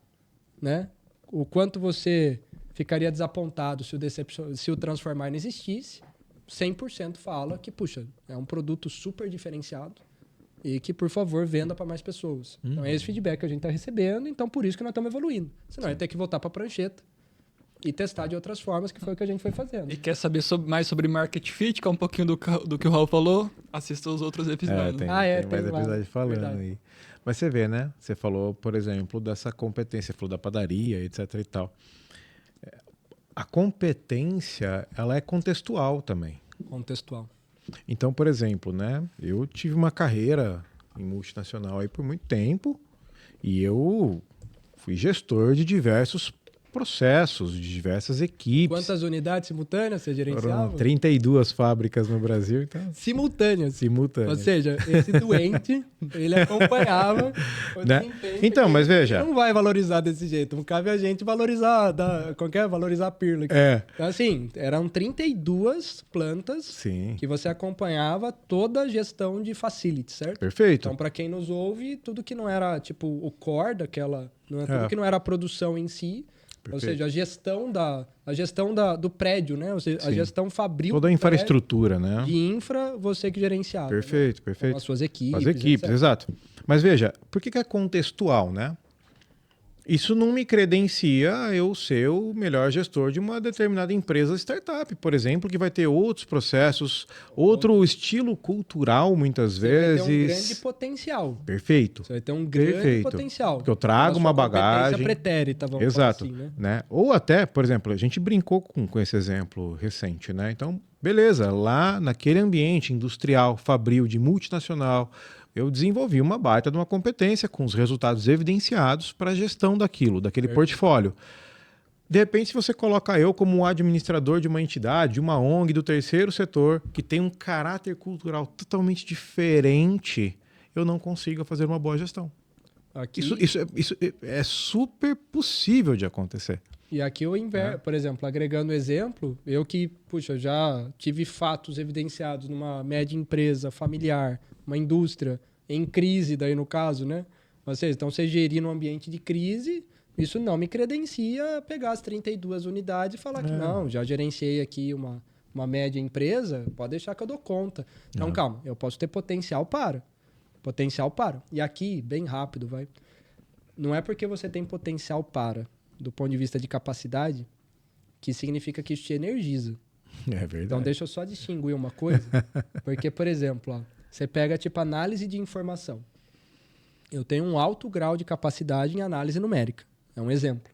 né, o quanto você ficaria desapontado se o Transformar não existisse, 100% fala que, puxa, é um produto super diferenciado e que, por favor, venda para mais pessoas. Então, é esse feedback que a gente está recebendo, então por isso que nós estamos evoluindo. Senão, ia ter que voltar para a prancheta e testar de outras formas, que foi o que a gente foi fazendo. E quer saber mais sobre Market Fit, que é um pouquinho do que o Raul falou? Assista os outros episódios. Tem mais episódio falando verdade. Aí. Mas você vê, né? Você falou, por exemplo, dessa competência, você falou da padaria, etc e tal. A competência, ela é contextual também. Contextual. Então, por exemplo, né? Eu tive uma carreira em multinacional aí por muito tempo e eu fui gestor de diversos processos, de diversas equipes. Quantas unidades simultâneas você gerenciava? Foram 32 fábricas no Brasil. Então... Simultâneas. Simultâneas. Ou seja, esse doente, ele acompanhava o né? Então, mas veja... Não vai valorizar desse jeito. Não cabe a gente valorizar, valorizar a pirla. Aqui. Então, assim, eram 32 plantas Sim. que você acompanhava toda a gestão de facility, certo? Perfeito. Então, para quem nos ouve, tudo que não era, tipo, o core daquela... Tudo que não era a produção em si... Perfeito. Ou seja, a gestão do prédio, né? Ou seja, a gestão fabril. Toda a infraestrutura, né? De infra, você que gerenciava. Perfeito, né? perfeito. Com as suas equipes. As equipes, exato. Mas veja, por que é contextual, né? Isso não me credencia eu ser o melhor gestor de uma determinada empresa startup, por exemplo, que vai ter outros processos, outro estilo cultural, muitas Você vai ter um grande vezes. potencial. Perfeito. Você vai ter um grande Perfeito. potencial. Porque eu trago Pela uma sua competência bagagem. pretérita, vamos Exato. falar assim, Né? Ou até, por exemplo, a gente brincou com esse exemplo recente, né? Então, beleza, lá naquele ambiente industrial, fabril, de multinacional, eu desenvolvi uma baita de uma competência com os resultados evidenciados para a gestão daquilo, daquele portfólio. De repente, se você coloca eu como administrador de uma entidade, de uma ONG, do terceiro setor, que tem um caráter cultural totalmente diferente, eu não consigo fazer uma boa gestão. Aqui, Isso é super possível de acontecer. e aqui eu inverto, por exemplo, agregando exemplo, eu que, puxa, já tive fatos evidenciados numa média empresa familiar, uma indústria em crise, daí no caso, né? Ou seja, então você gerir num ambiente de crise, isso não me credencia a pegar as 32 unidades e falar que não, já gerenciei aqui uma média empresa, pode deixar que eu dou conta. Então, calma, eu posso ter potencial para. Potencial para. E aqui, bem rápido, vai. Não é porque você tem potencial para, do ponto de vista de capacidade, que significa que isso te energiza. É verdade. Então, deixa eu só distinguir uma coisa. Porque, por exemplo, ó, você pega tipo análise de informação. Eu tenho um alto grau de capacidade em análise numérica. É um exemplo.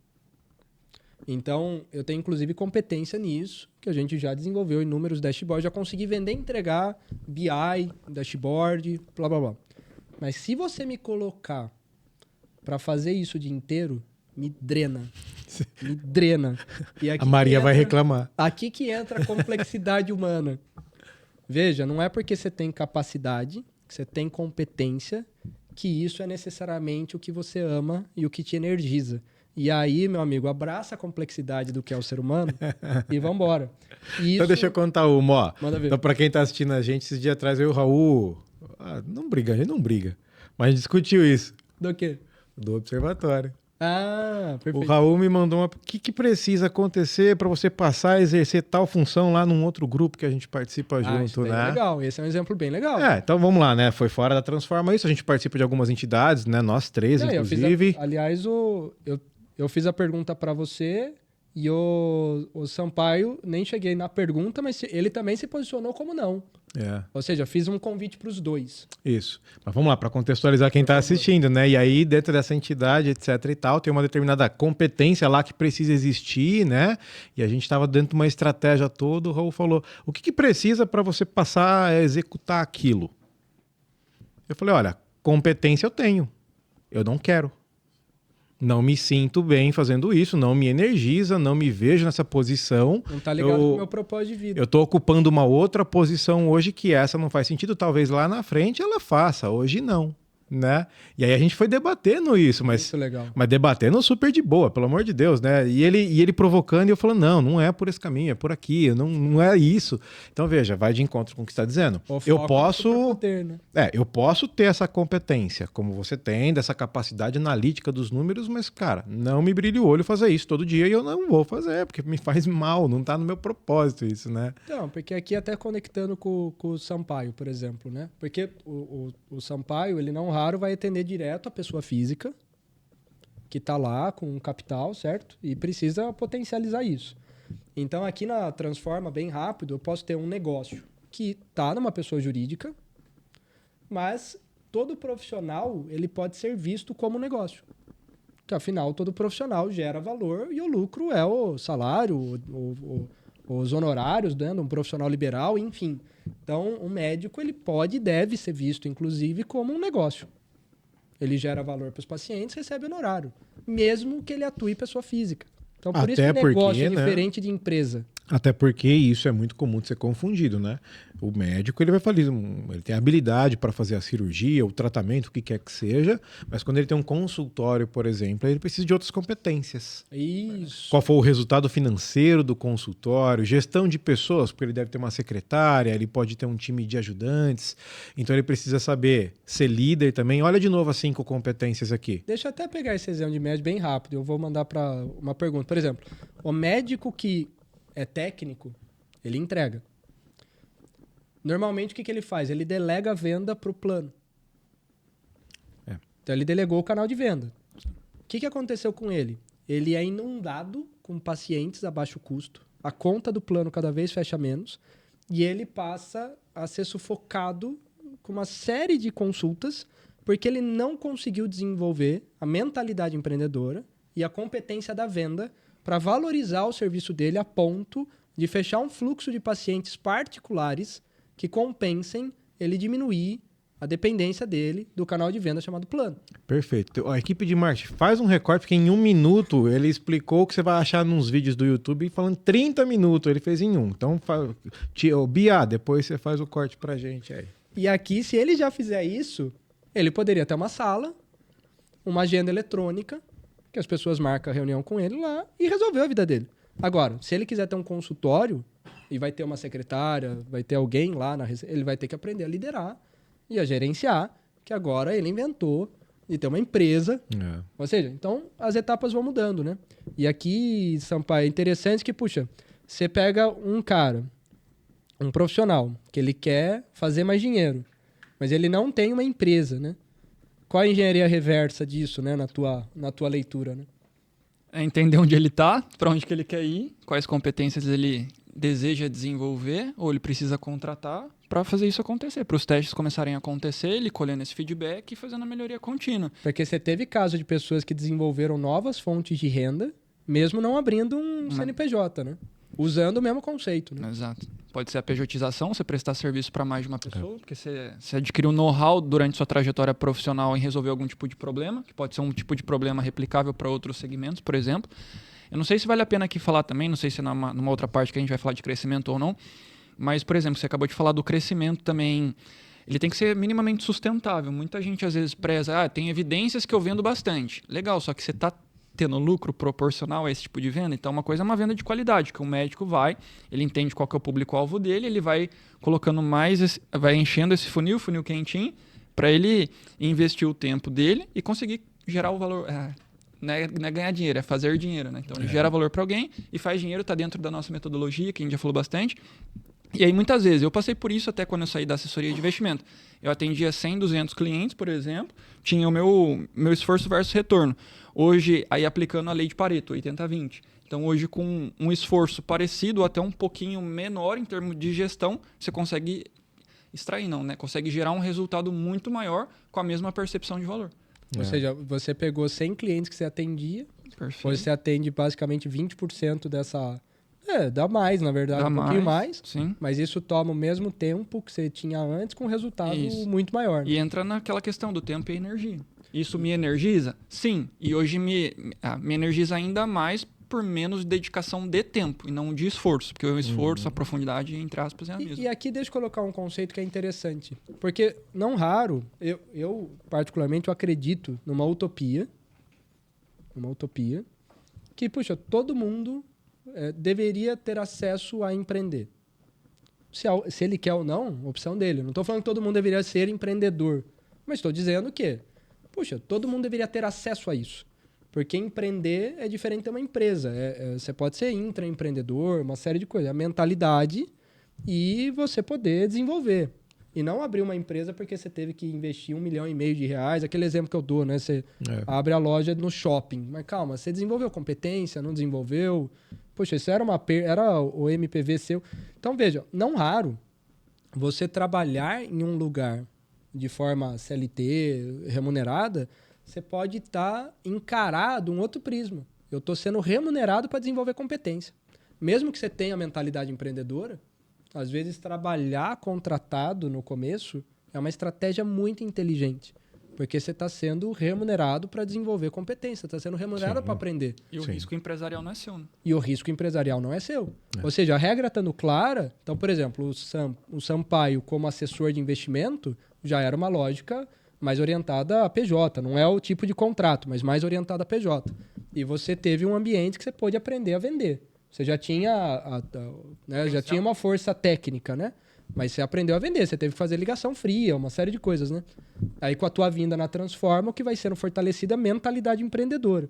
Então, eu tenho inclusive competência nisso, que a gente já desenvolveu inúmeros dashboards, já consegui vender e entregar BI, dashboard, blá blá blá. Mas se você me colocar para fazer isso o dia inteiro, me drena. Me drena. E aqui A Maria que vai entra- reclamar. Aqui que entra a complexidade humana. Veja, não é porque você tem capacidade, que você tem competência, que isso é necessariamente o que você ama e o que te energiza. E aí, meu amigo, abraça a complexidade do que é o ser humano e vambora. E Então deixa eu contar uma, ó. Manda ver. Então, pra quem tá assistindo a gente, esses dias atrás, eu e o Raul... não briga, a gente não briga. Mas a gente discutiu isso. Do quê? Do observatório. Ah, O perfeito. Raul me mandou uma... O que precisa acontecer para você passar a exercer tal função lá num outro grupo que a gente participa Isso junto, daí é né? legal. Esse é um exemplo bem legal. Então vamos lá, né? Foi fora da Transforma isso. A gente participa de algumas entidades, né? Nós três, Não, inclusive. aliás, eu fiz a pergunta para você e o Sampaio, nem cheguei na pergunta, mas ele também se posicionou como não. É. Ou seja, fiz um convite para os dois. Isso. Mas vamos lá, para contextualizar quem está assistindo, né? E aí, dentro dessa entidade, etc e tal, tem uma determinada competência lá que precisa existir, né? E a gente estava dentro de uma estratégia toda, o Raul falou, o que precisa para você passar a executar aquilo? Eu falei, olha, competência eu tenho, eu não quero. Não me sinto bem fazendo isso, não me energiza, não me vejo nessa posição. Não tá ligado com o meu propósito de vida. Eu estou ocupando uma outra posição hoje que essa não faz sentido. Talvez lá na frente ela faça, hoje não, né? E aí a gente foi debatendo isso, mas Muito legal. debatendo super de boa, pelo amor de Deus, né? E ele provocando e eu falando, não é por esse caminho, é por aqui, não é isso. Então veja, vai de encontro com o que está dizendo. O Eu foco no posso... superpoder, né? eu posso ter essa competência, como você tem, dessa capacidade analítica dos números, mas, cara, não me brilha o olho fazer isso todo dia e eu não vou fazer, porque me faz mal, não tá no meu propósito isso, né? Então, porque aqui até conectando com o Sampaio, por exemplo, né? Porque o Sampaio, ele não raro vai atender direto a pessoa física que está lá com um capital, certo? E precisa potencializar isso. Então, aqui na Transforma, bem rápido, eu posso ter um negócio que está numa pessoa jurídica, mas todo profissional ele pode ser visto como negócio. Porque, afinal, todo profissional gera valor e o lucro é o salário, os honorários, né, de um profissional liberal, enfim. Então, o médico ele pode e deve ser visto, inclusive, como um negócio. Ele gera valor para os pacientes, recebe honorário, mesmo que ele atue pessoa física. Então, por isso que Até o negócio porque, é né? diferente de empresa. Até porque isso é muito comum de ser confundido, né? O médico, ele vai fazer, ele tem habilidade para fazer a cirurgia, o tratamento, o que quer que seja, mas quando ele tem um consultório, por exemplo, ele precisa de outras competências. Isso. Qual foi o resultado financeiro do consultório, gestão de pessoas, porque ele deve ter uma secretária, ele pode ter um time de ajudantes, então ele precisa saber ser líder também. Olha de novo as 5 competências aqui. Deixa eu até pegar esse exemplo de médico bem rápido. Eu vou mandar para uma pergunta. Por exemplo, o médico que é técnico, ele entrega. Normalmente, o que ele faz? Ele delega a venda para o plano. É. Então, ele delegou o canal de venda. que aconteceu com ele? Ele é inundado com pacientes a baixo custo, a conta do plano cada vez fecha menos, e ele passa a ser sufocado com uma série de consultas, porque ele não conseguiu desenvolver a mentalidade empreendedora e a competência da venda para valorizar o serviço dele a ponto de fechar um fluxo de pacientes particulares que compensem ele diminuir a dependência dele do canal de venda chamado plano. Perfeito. A equipe de marketing faz um recorte, porque em 1 minuto ele explicou o que você vai achar nos vídeos do YouTube, falando 30 minutos, ele fez em 1. Então, Bia, depois você faz o corte pra gente aí. E aqui, se ele já fizer isso, ele poderia ter uma sala, uma agenda eletrônica, que as pessoas marcam a reunião com ele lá e resolveu a vida dele. Agora, se ele quiser ter um consultório e vai ter uma secretária, vai ter alguém lá, ele vai ter que aprender a liderar e a gerenciar, que agora ele inventou de ter uma empresa. É. Ou seja, então as etapas vão mudando, né? E aqui, Sampaio, é interessante que, puxa, você pega um cara, um profissional, que ele quer fazer mais dinheiro, mas ele não tem uma empresa, né? Qual a engenharia reversa disso, né, na tua leitura, né? É entender onde ele está, para onde que ele quer ir, quais competências ele deseja desenvolver ou ele precisa contratar para fazer isso acontecer, para os testes começarem a acontecer, ele colhendo esse feedback e fazendo a melhoria contínua. Porque você teve caso de pessoas que desenvolveram novas fontes de renda, mesmo não abrindo um CNPJ, né? Usando o mesmo conceito, né? Exato. Pode ser a pejotização, você prestar serviço para mais de uma pessoa, porque você adquiriu know-how durante sua trajetória profissional em resolver algum tipo de problema, que pode ser um tipo de problema replicável para outros segmentos, por exemplo. Eu não sei se vale a pena aqui falar também, não sei se é numa outra parte que a gente vai falar de crescimento ou não, mas, por exemplo, você acabou de falar do crescimento também, ele tem que ser minimamente sustentável. Muita gente às vezes preza, tem evidências que eu vendo bastante. Legal, só que você está tendo lucro proporcional a esse tipo de venda. Então, uma coisa é uma venda de qualidade, que o médico ele entende qual que é o público-alvo dele, ele vai colocando vai enchendo esse funil quentinho, para ele investir o tempo dele e conseguir gerar o valor. Não é ganhar dinheiro, é fazer dinheiro, né? Então, ele gera valor para alguém e faz dinheiro, está dentro da nossa metodologia, que a gente já falou bastante. E aí, muitas vezes, eu passei por isso até quando eu saí da assessoria de investimento. Eu atendia 100, 200 clientes, por exemplo, tinha o meu esforço versus retorno. Hoje, aí aplicando a lei de Pareto, 80-20. Então, hoje, com um esforço parecido, até um pouquinho menor em termos de gestão, você consegue consegue gerar um resultado muito maior com a mesma percepção de valor. Ou seja, você pegou 100 clientes que você atendia, perfeito, você atende basicamente 20% dessa... dá mais, na verdade, dá um pouquinho mais, sim. Mas isso toma o mesmo tempo que você tinha antes com um resultado muito maior. Né? E entra naquela questão do tempo e energia. Isso me energiza? Sim. E hoje me energiza ainda mais por menos dedicação de tempo e não de esforço. Porque o esforço, a profundidade, entre aspas, é a mesma. E aqui deixa eu colocar um conceito que é interessante. Porque, não raro, eu particularmente eu acredito numa utopia. Que, puxa, todo mundo deveria ter acesso a empreender. Se ele quer ou não, opção dele. Não estou falando que todo mundo deveria ser empreendedor. Mas estou dizendo que, puxa, todo mundo deveria ter acesso a isso. Porque empreender é diferente de uma empresa. Você pode ser intraempreendedor, uma série de coisas. A mentalidade e você poder desenvolver. E não abrir uma empresa porque você teve que investir R$1,5 milhão. Aquele exemplo que eu dou, né? Você abre a loja no shopping. Mas calma, você desenvolveu competência, não desenvolveu? Poxa, isso era o MPV seu. Então, veja, não raro você trabalhar em um lugar de forma CLT, remunerada, você pode estar encarado um outro prisma. Eu estou sendo remunerado para desenvolver competência. Mesmo que você tenha a mentalidade empreendedora, às vezes trabalhar contratado no começo é uma estratégia muito inteligente. Porque você está sendo remunerado para desenvolver competência, está sendo remunerado para aprender. E o risco empresarial não é seu, né? E o risco empresarial não é seu. Ou seja, a regra estando clara... Então, por exemplo, o Sampaio como assessor de investimento já era uma lógica mais orientada a PJ. Não é o tipo de contrato, mas mais orientada a PJ. E você teve um ambiente que você pôde aprender a vender. Você já tinha, tinha uma força técnica, né? Mas você aprendeu a vender, você teve que fazer ligação fria, uma série de coisas, né? Aí com a tua vinda na Transforma, o que vai sendo fortalecida é a mentalidade empreendedora.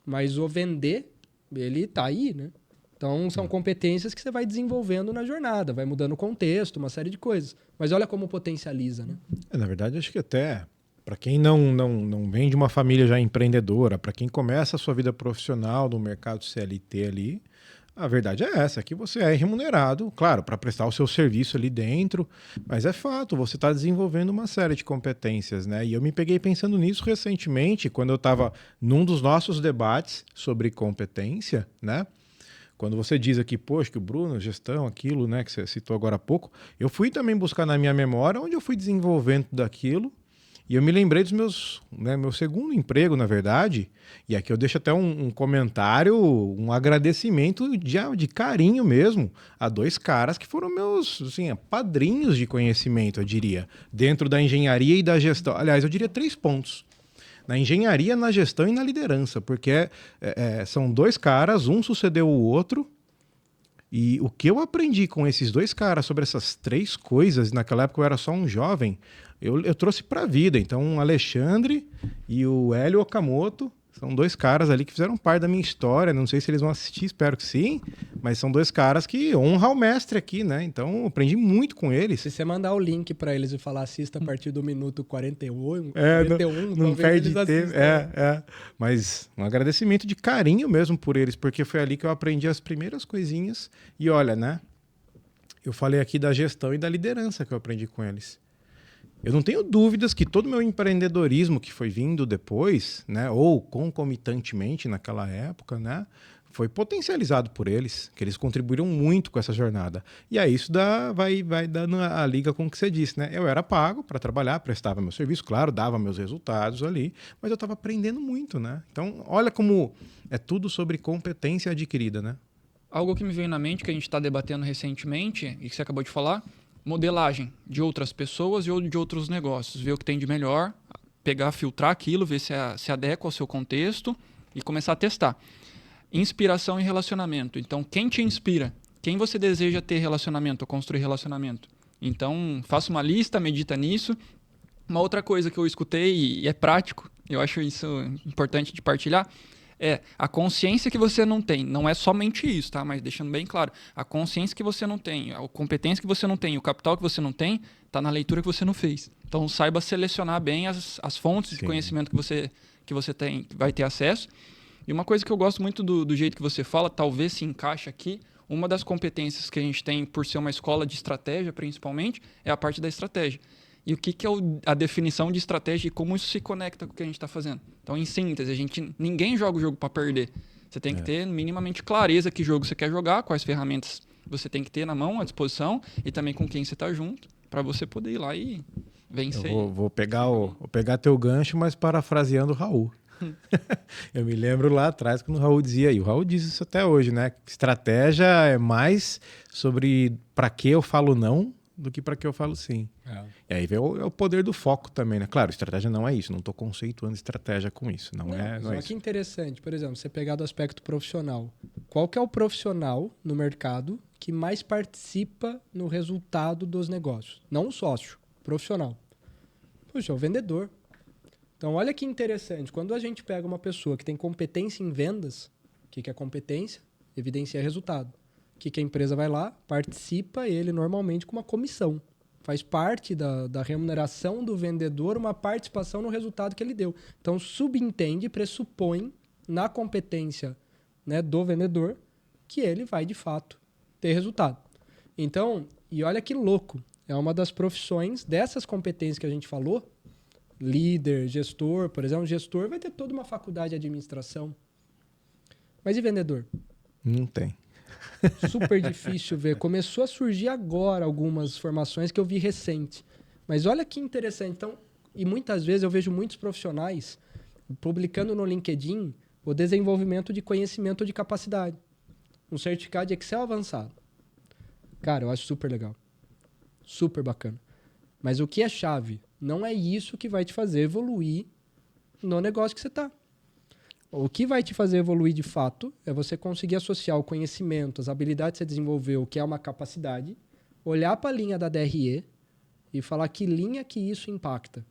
Mas o vender, ele tá aí, né? Então são competências que você vai desenvolvendo na jornada, vai mudando o contexto, uma série de coisas. Mas olha como potencializa, né? Na verdade, acho que até para quem não vem de uma família já empreendedora, para quem começa a sua vida profissional no mercado CLT ali, a verdade é essa, que você é remunerado, claro, para prestar o seu serviço ali dentro, mas é fato, você está desenvolvendo uma série de competências, né? E eu me peguei pensando nisso recentemente, quando eu estava num dos nossos debates sobre competência, né? Quando você diz aqui, poxa, que o Bruno, gestão, aquilo, né, que você citou agora há pouco, eu fui também buscar na minha memória onde eu fui desenvolvendo daquilo. E eu me lembrei dos meus, né, meu segundo emprego, na verdade, e aqui eu deixo até um comentário, um agradecimento de carinho mesmo a 2 caras que foram meus assim, padrinhos de conhecimento, eu diria, dentro da engenharia e da gestão. Aliás, eu diria 3 pontos. Na engenharia, na gestão e na liderança, porque são 2 caras, um sucedeu o outro, e o que eu aprendi com esses 2 caras sobre essas 3 coisas, naquela época eu era só um jovem, eu trouxe para a vida. Então, o Alexandre e o Hélio Okamoto são 2 caras ali que fizeram parte da minha história. Não sei se eles vão assistir, espero que sim, mas são 2 caras que honram o mestre aqui, né? Então, eu aprendi muito com eles. Se você mandar o link para eles e falar assista a partir do minuto 41, não perde eles tempo. Mas um agradecimento de carinho mesmo por eles, porque foi ali que eu aprendi as primeiras coisinhas. E olha, né? Eu falei aqui da gestão e da liderança que eu aprendi com eles. Eu não tenho dúvidas que todo o meu empreendedorismo que foi vindo depois, né, ou concomitantemente naquela época, né, foi potencializado por eles, que eles contribuíram muito com essa jornada. E aí isso vai dando a liga com o que você disse, né? Eu era pago para trabalhar, prestava meu serviço, claro, dava meus resultados ali, mas eu estava aprendendo muito, né? Então, olha como é tudo sobre competência adquirida, né? Algo que me veio na mente, que a gente está debatendo recentemente, e que você acabou de falar, modelagem de outras pessoas e de outros negócios. Ver o que tem de melhor, pegar, filtrar aquilo, ver se adequa ao seu contexto e começar a testar. Inspiração e relacionamento. Então, quem te inspira? Quem você deseja ter relacionamento ou construir relacionamento? Então, faça uma lista, medita nisso. Uma outra coisa que eu escutei e é prático, eu acho isso importante de partilhar, é a consciência que você não tem. Não é somente isso, tá? Mas deixando bem claro, a consciência que você não tem, a competência que você não tem, o capital que você não tem, está na leitura que você não fez. Então saiba selecionar bem as fontes de conhecimento que você tem, vai ter acesso. E uma coisa que eu gosto muito do jeito que você fala, talvez se encaixe aqui, uma das competências que a gente tem por ser uma escola de estratégia, principalmente, é a parte da estratégia. E o que é a definição de estratégia e como isso se conecta com o que a gente está fazendo. Então, em síntese, ninguém joga o jogo para perder. Você tem que ter minimamente clareza que jogo você quer jogar, quais ferramentas você tem que ter na mão, à disposição, e também com quem você está junto, para você poder ir lá e vencer. Eu vou pegar teu gancho, mas parafraseando o Raul. Eu me lembro lá atrás quando o Raul dizia, e o Raul diz isso até hoje, né? Estratégia é mais sobre para que eu falo não do que para que eu falo sim. E aí vem o poder do foco também, né? Claro, estratégia não é isso, não estou conceituando estratégia com isso. Não é só isso. que interessante, por exemplo, você pegar do aspecto profissional. Qual que é o profissional no mercado que mais participa no resultado dos negócios? Não o sócio, profissional. Puxa, é o vendedor. Então, olha que interessante. Quando a gente pega uma pessoa que tem competência em vendas, o que é competência? Evidencia resultado. O que a empresa vai lá? Participa ele normalmente com uma comissão. Faz parte da remuneração do vendedor uma participação no resultado que ele deu. Então, subentende, pressupõe na competência, né, do vendedor que ele vai, de fato, ter resultado. Então, e olha que louco. É uma das profissões dessas competências que a gente falou, líder, gestor, por exemplo, gestor vai ter toda uma faculdade de administração. Mas e vendedor? Não tem. Super difícil ver. Começou a surgir agora algumas formações que eu vi recente. Mas olha que interessante. Então, e muitas vezes eu vejo muitos profissionais publicando no LinkedIn o desenvolvimento de conhecimento ou de capacidade. Um certificado de Excel avançado. Cara, eu acho super legal. Super bacana. Mas o que é chave? Não é isso que vai te fazer evoluir no negócio que você está. O que vai te fazer evoluir de fato é você conseguir associar o conhecimento, as habilidades que você desenvolveu, que é uma capacidade, olhar para a linha da DRE e falar que linha que isso impacta.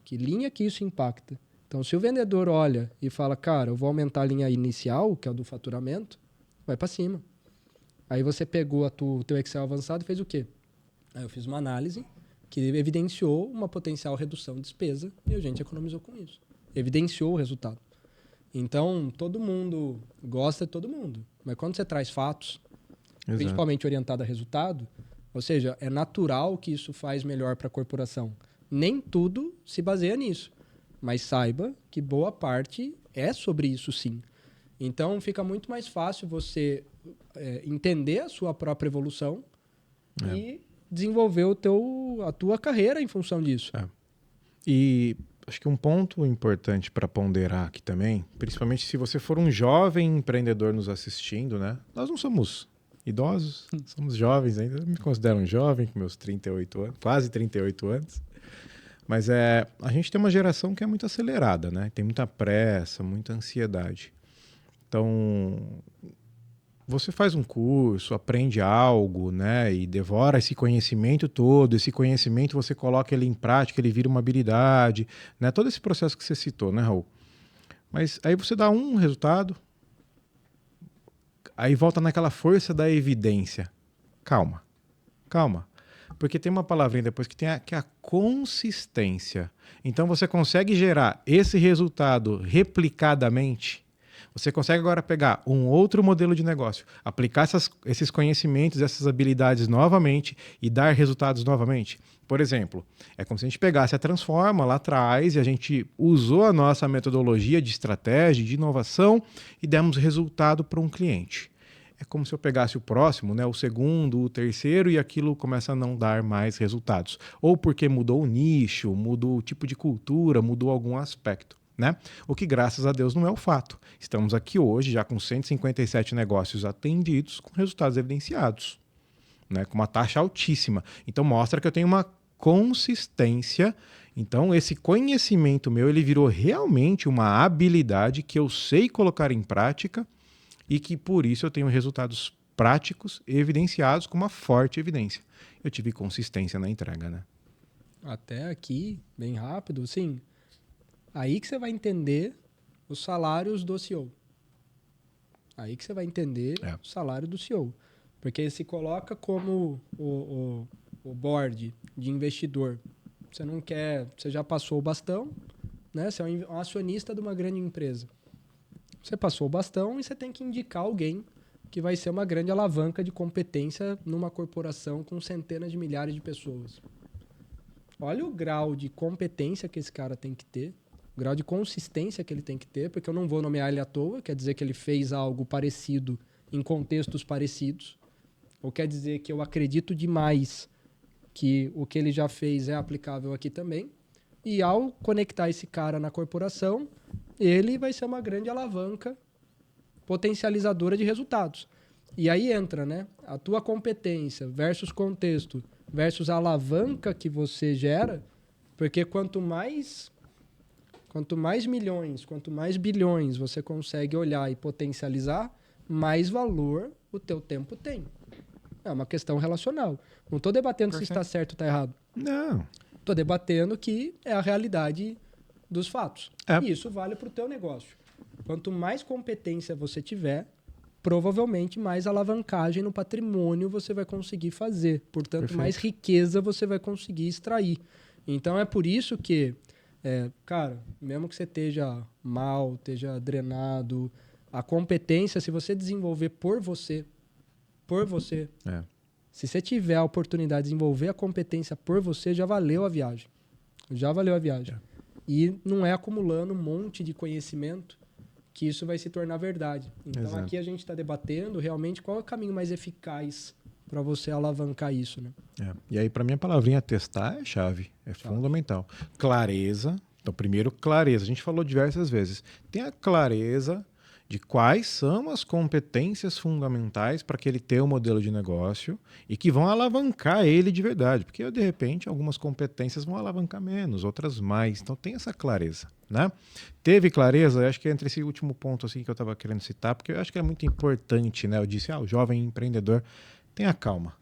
Que linha que isso impacta. Então, se o vendedor olha e fala, cara, eu vou aumentar a linha inicial, que é a do faturamento, vai para cima. Aí você pegou o teu Excel avançado e fez o quê? Aí eu fiz uma análise que evidenciou uma potencial redução de despesa e a gente economizou com isso. Evidenciou o resultado. Então, todo mundo gosta de todo mundo. Mas quando você traz fatos, principalmente orientado a resultado, ou seja, é natural que isso faz melhor para a corporação. Nem tudo se baseia nisso. Mas saiba que boa parte é sobre isso, sim. Então, fica muito mais fácil você entender a sua própria evolução e desenvolver a tua carreira em função disso. E acho que um ponto importante para ponderar aqui também, principalmente se você for um jovem empreendedor nos assistindo, né? Nós não somos idosos, somos jovens ainda. Eu me considero um jovem com meus 38 anos, quase 38 anos. Mas a gente tem uma geração que é muito acelerada, né? Tem muita pressa, muita ansiedade. Então, você faz um curso, aprende algo, né? E devora esse conhecimento todo. Esse conhecimento você coloca ele em prática, ele vira uma habilidade, né? Todo esse processo que você citou, né, Raul? Mas aí você dá um resultado, aí volta naquela força da evidência. Calma. Porque tem uma palavrinha depois que é a consistência. Então você consegue gerar esse resultado replicadamente. Você consegue agora pegar um outro modelo de negócio, aplicar esses conhecimentos, essas habilidades novamente e dar resultados novamente. Por exemplo, é como se a gente pegasse a Transforma lá atrás e a gente usou a nossa metodologia de estratégia, de inovação e demos resultado para um cliente. É como se eu pegasse o próximo, né, o segundo, o terceiro, e aquilo começa a não dar mais resultados. Ou porque mudou o nicho, mudou o tipo de cultura, mudou algum aspecto, né? O que, graças a Deus, não é o fato. Estamos aqui hoje já com 157 negócios atendidos, com resultados evidenciados, né, com uma taxa altíssima. Então, mostra que eu tenho uma consistência. Então, esse conhecimento meu, ele virou realmente uma habilidade que eu sei colocar em prática, e que por isso eu tenho resultados práticos, evidenciados com uma forte evidência. Eu tive consistência na entrega, né? Até aqui, bem rápido, sim. Aí que você vai entender os salários do CEO. Aí que você vai entender o salário do CEO. Porque se coloca como o board de investidor. Você não quer, você já passou o bastão, né? Você é um acionista de uma grande empresa. Você passou o bastão e você tem que indicar alguém que vai ser uma grande alavanca de competência numa corporação com centenas de milhares de pessoas. Olha o grau de competência que esse cara tem que ter, o grau de consistência que ele tem que ter, porque eu não vou nomear ele à toa, quer dizer que ele fez algo parecido em contextos parecidos, ou quer dizer que eu acredito demais que o que ele já fez é aplicável aqui também, e ao conectar esse cara na corporação, ele vai ser uma grande alavanca potencializadora de resultados. E aí entra, né? A tua competência versus contexto versus a alavanca que você gera, porque quanto mais milhões, quanto mais bilhões você consegue olhar e potencializar, mais valor o teu tempo tem. É uma questão relacional. Não estou debatendo se está certo ou está errado. Não. Estou debatendo que é a realidade dos fatos. E isso vale para o teu negócio. Quanto mais competência você tiver, provavelmente mais alavancagem no patrimônio você vai conseguir fazer. Portanto, Perfeito. mais riqueza você vai conseguir extrair. Então, é por isso que, cara, mesmo que você esteja mal, esteja drenado, a competência, se você desenvolver por você, se você tiver a oportunidade de desenvolver a competência por você, já valeu a viagem. Já valeu a viagem. E não é acumulando um monte de conhecimento que isso vai se tornar verdade. Então, aqui a gente está debatendo realmente qual é o caminho mais eficaz para você alavancar isso, né? E aí, para mim, a palavrinha testar é chave. É fundamental. Clareza. Então, primeiro, clareza. A gente falou diversas vezes. Tem a clareza de quais são as competências fundamentais para que ele tenha um modelo de negócio e que vão alavancar ele de verdade. Porque, de repente, algumas competências vão alavancar menos, outras mais. Então, tem essa clareza, né? Teve clareza? Eu acho que entre esse último ponto assim, que eu estava querendo citar, porque eu acho que é muito importante, né? Eu disse, o jovem empreendedor, tenha calma.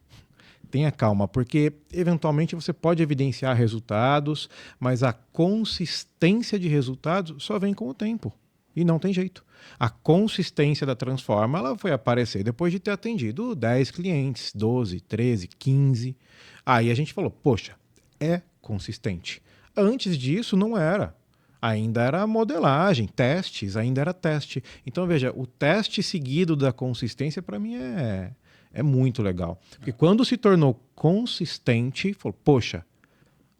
Tenha calma, porque eventualmente você pode evidenciar resultados, mas a consistência de resultados só vem com o tempo. E não tem jeito. A consistência da Transforma, ela foi aparecer depois de ter atendido 10 clientes, 12, 13, 15. Aí a gente falou, poxa, é consistente. Antes disso, não era. Ainda era modelagem, testes, ainda era teste. Então, veja, o teste seguido da consistência, para mim, é muito legal. Porque quando se tornou consistente, falou, poxa,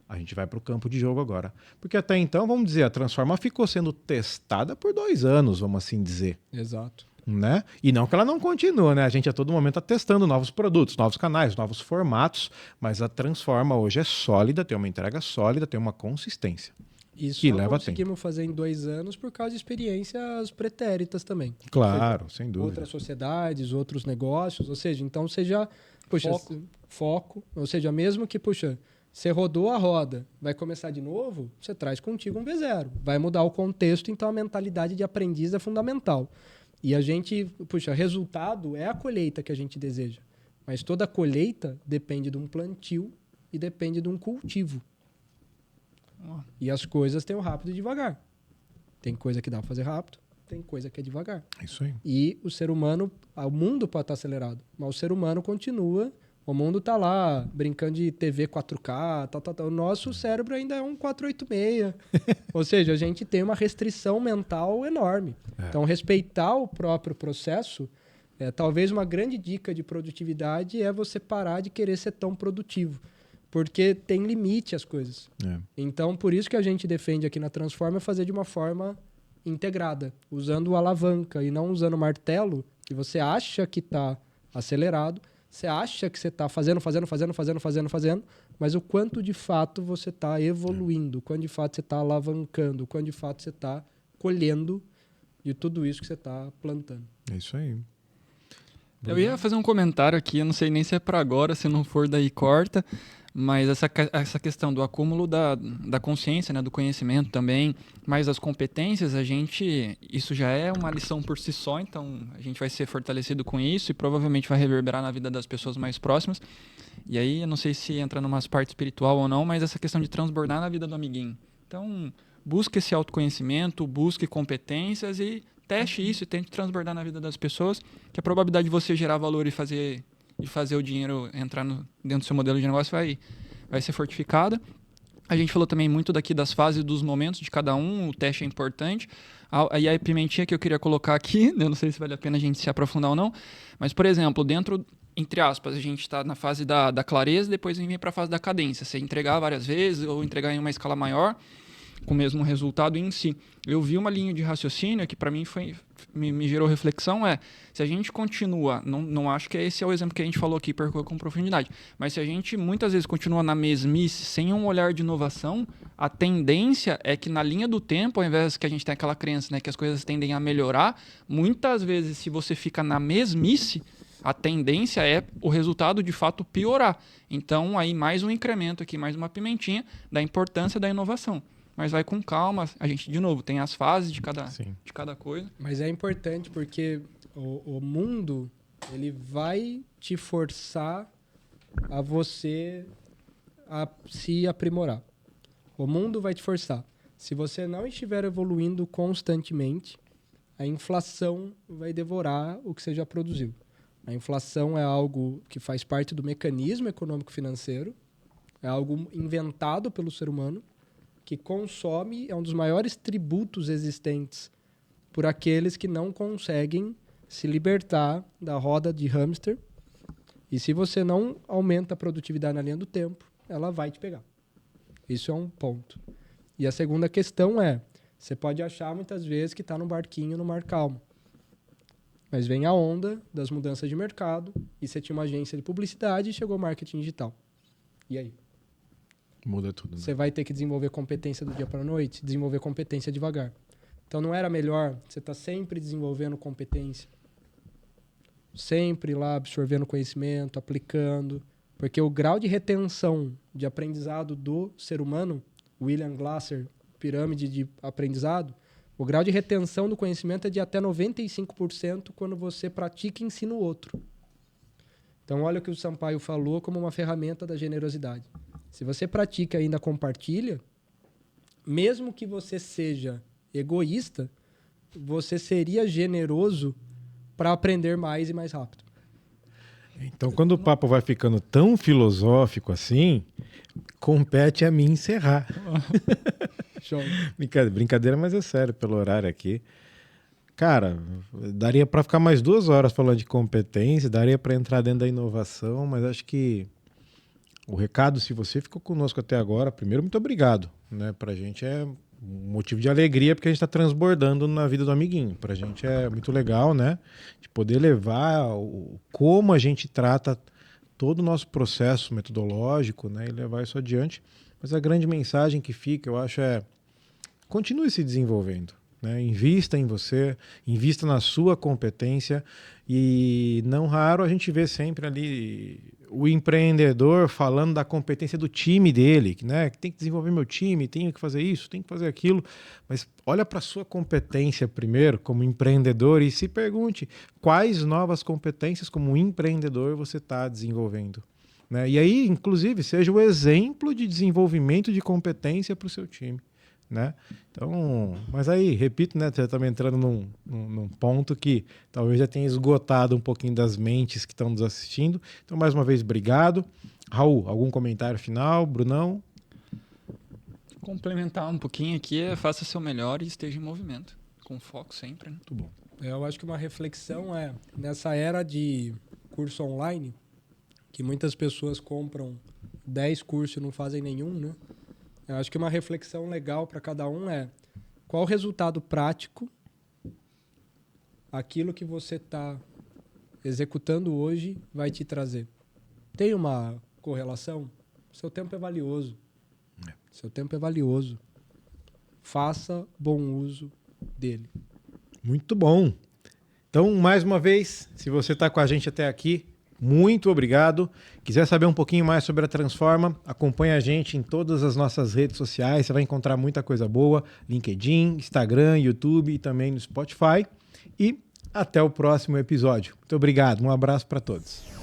a gente vai para o campo de jogo agora. Porque até então, vamos dizer, a Transforma ficou sendo testada por 2 anos, vamos assim dizer. Exato. Né? E não que ela não continua, né? A gente a todo momento está testando novos produtos, novos canais, novos formatos, mas a Transforma hoje é sólida, tem uma entrega sólida, tem uma consistência. Isso que nós leva conseguimos fazer em 2 anos por causa de experiências pretéritas também. Claro, Ou seja, sem dúvida. outras sociedades, outros negócios, ou seja, então seja, puxa, foco, ou seja, mesmo que, puxa, você rodou a roda, vai começar de novo, você traz contigo um V0. Vai mudar o contexto, então a mentalidade de aprendiz é fundamental. E a gente, puxa, resultado é a colheita que a gente deseja. Mas toda colheita depende de um plantio e depende de um cultivo. E as coisas têm o rápido e devagar. Tem coisa que dá para fazer rápido, tem coisa que é devagar. Isso aí. E o ser humano, o mundo pode estar acelerado, mas o ser humano continua, o mundo está lá brincando de TV 4K, tal. O nosso cérebro ainda é um 486. Ou seja, a gente tem uma restrição mental enorme. Então, respeitar o próprio processo, talvez uma grande dica de produtividade é você parar de querer ser tão produtivo. Porque tem limite as coisas. Então, por isso que a gente defende aqui na Transforma fazer de uma forma integrada, usando alavanca e não usando martelo, que você acha que está acelerado, você acha que você está fazendo, mas o quanto de fato você está evoluindo, o quanto de fato você está alavancando, o quanto de fato você está colhendo de tudo isso que você está plantando. É isso aí. Eu ia fazer um comentário aqui, eu não sei nem se é para agora, se não for daí corta, mas essa questão do acúmulo da consciência, né, do conhecimento também, mas as competências, isso já é uma lição por si só, então a gente vai ser fortalecido com isso e provavelmente vai reverberar na vida das pessoas mais próximas. E aí, eu não sei se entra numa parte espiritual ou não, mas essa questão de transbordar na vida do amiguinho. Então, busque esse autoconhecimento, busque competências e teste isso e tente transbordar na vida das pessoas, que a probabilidade de você gerar valor e fazer o dinheiro entrar dentro do seu modelo de negócio vai ser fortificada. A gente falou também muito daqui das fases, dos momentos de cada um, o teste é importante. Aí a pimentinha que eu queria colocar aqui, eu não sei se vale a pena a gente se aprofundar ou não, mas, por exemplo, dentro, entre aspas, a gente está na fase da clareza, depois vem para a fase da cadência. Você entregar várias vezes ou entregar em uma escala maior, com o mesmo resultado em si. Eu vi uma linha de raciocínio que para mim me gerou reflexão, se a gente continua, não acho que esse é o exemplo que a gente falou aqui, percorrer com profundidade, mas se a gente muitas vezes continua na mesmice, sem um olhar de inovação, a tendência é que na linha do tempo, ao invés que a gente tem aquela crença, né, que as coisas tendem a melhorar, muitas vezes se você fica na mesmice, a tendência é o resultado de fato piorar. Então aí mais um incremento aqui, mais uma pimentinha da importância da inovação. Mas vai com calma. A gente, de novo, tem as fases de cada coisa. Mas é importante porque o mundo ele vai te forçar a você a se aprimorar. O mundo vai te forçar. Se você não estiver evoluindo constantemente, a inflação vai devorar o que você já produziu. A inflação é algo que faz parte do mecanismo econômico-financeiro, é algo inventado pelo ser humano, que consome, é um dos maiores tributos existentes por aqueles que não conseguem se libertar da roda de hamster. E se você não aumenta a produtividade na linha do tempo, ela vai te pegar. Isso é um ponto. E a segunda questão você pode achar muitas vezes que está num barquinho no mar calmo. Mas vem a onda das mudanças de mercado e você tinha uma agência de publicidade e chegou o marketing digital. E aí? Muda tudo. Né? Você vai ter que desenvolver competência do dia para a noite, desenvolver competência devagar. Então, não era melhor você estar sempre desenvolvendo competência? Sempre lá absorvendo conhecimento, aplicando. Porque o grau de retenção de aprendizado do ser humano, William Glasser, pirâmide de aprendizado, o grau de retenção do conhecimento é de até 95% quando você pratica e ensina o outro. Então, olha o que o Sampaio falou como uma ferramenta da generosidade. Se você pratica e ainda compartilha, mesmo que você seja egoísta, você seria generoso para aprender mais e mais rápido. Então, quando o papo vai ficando tão filosófico assim, compete a mim encerrar. Show. Brincadeira, mas é sério, pelo horário aqui. Cara, daria para ficar mais 2 horas falando de competência, daria para entrar dentro da inovação, mas acho que o recado, se você ficou conosco até agora, primeiro, muito obrigado, né? Pra gente é um motivo de alegria porque a gente está transbordando na vida do amiguinho. Pra gente é muito legal, né? De poder levar como a gente trata todo o nosso processo metodológico, né? E levar isso adiante. Mas a grande mensagem que fica, eu acho, é continue se desenvolvendo, né? Invista em você, invista na sua competência e não raro a gente vê sempre ali o empreendedor falando da competência do time dele, né? Que tem que desenvolver meu time, tenho que fazer isso, tenho que fazer aquilo, mas olha para a sua competência primeiro como empreendedor e se pergunte quais novas competências como empreendedor você está desenvolvendo, né? E aí, inclusive, seja o exemplo de desenvolvimento de competência para o seu time, né? Então, mas aí, repito, né? Você está entrando num ponto que talvez já tenha esgotado um pouquinho das mentes que estão nos assistindo. Então, mais uma vez, obrigado. Raul, algum comentário final? Brunão? Complementar um pouquinho aqui, faça seu melhor e esteja em movimento, com foco sempre, né? Muito bom. Eu acho que uma reflexão é, nessa era de curso online, que muitas pessoas compram 10 cursos e não fazem nenhum, né? Eu acho que uma reflexão legal para cada um é qual o resultado prático aquilo que você está executando hoje vai te trazer. Tem uma correlação? Seu tempo é valioso. Seu tempo é valioso. Faça bom uso dele. Muito bom. Então, mais uma vez, se você está com a gente até aqui, muito obrigado. Quiser saber um pouquinho mais sobre a Transforma, acompanhe a gente em todas as nossas redes sociais. Você vai encontrar muita coisa boa. LinkedIn, Instagram, YouTube e também no Spotify. E até o próximo episódio. Muito obrigado. Um abraço para todos.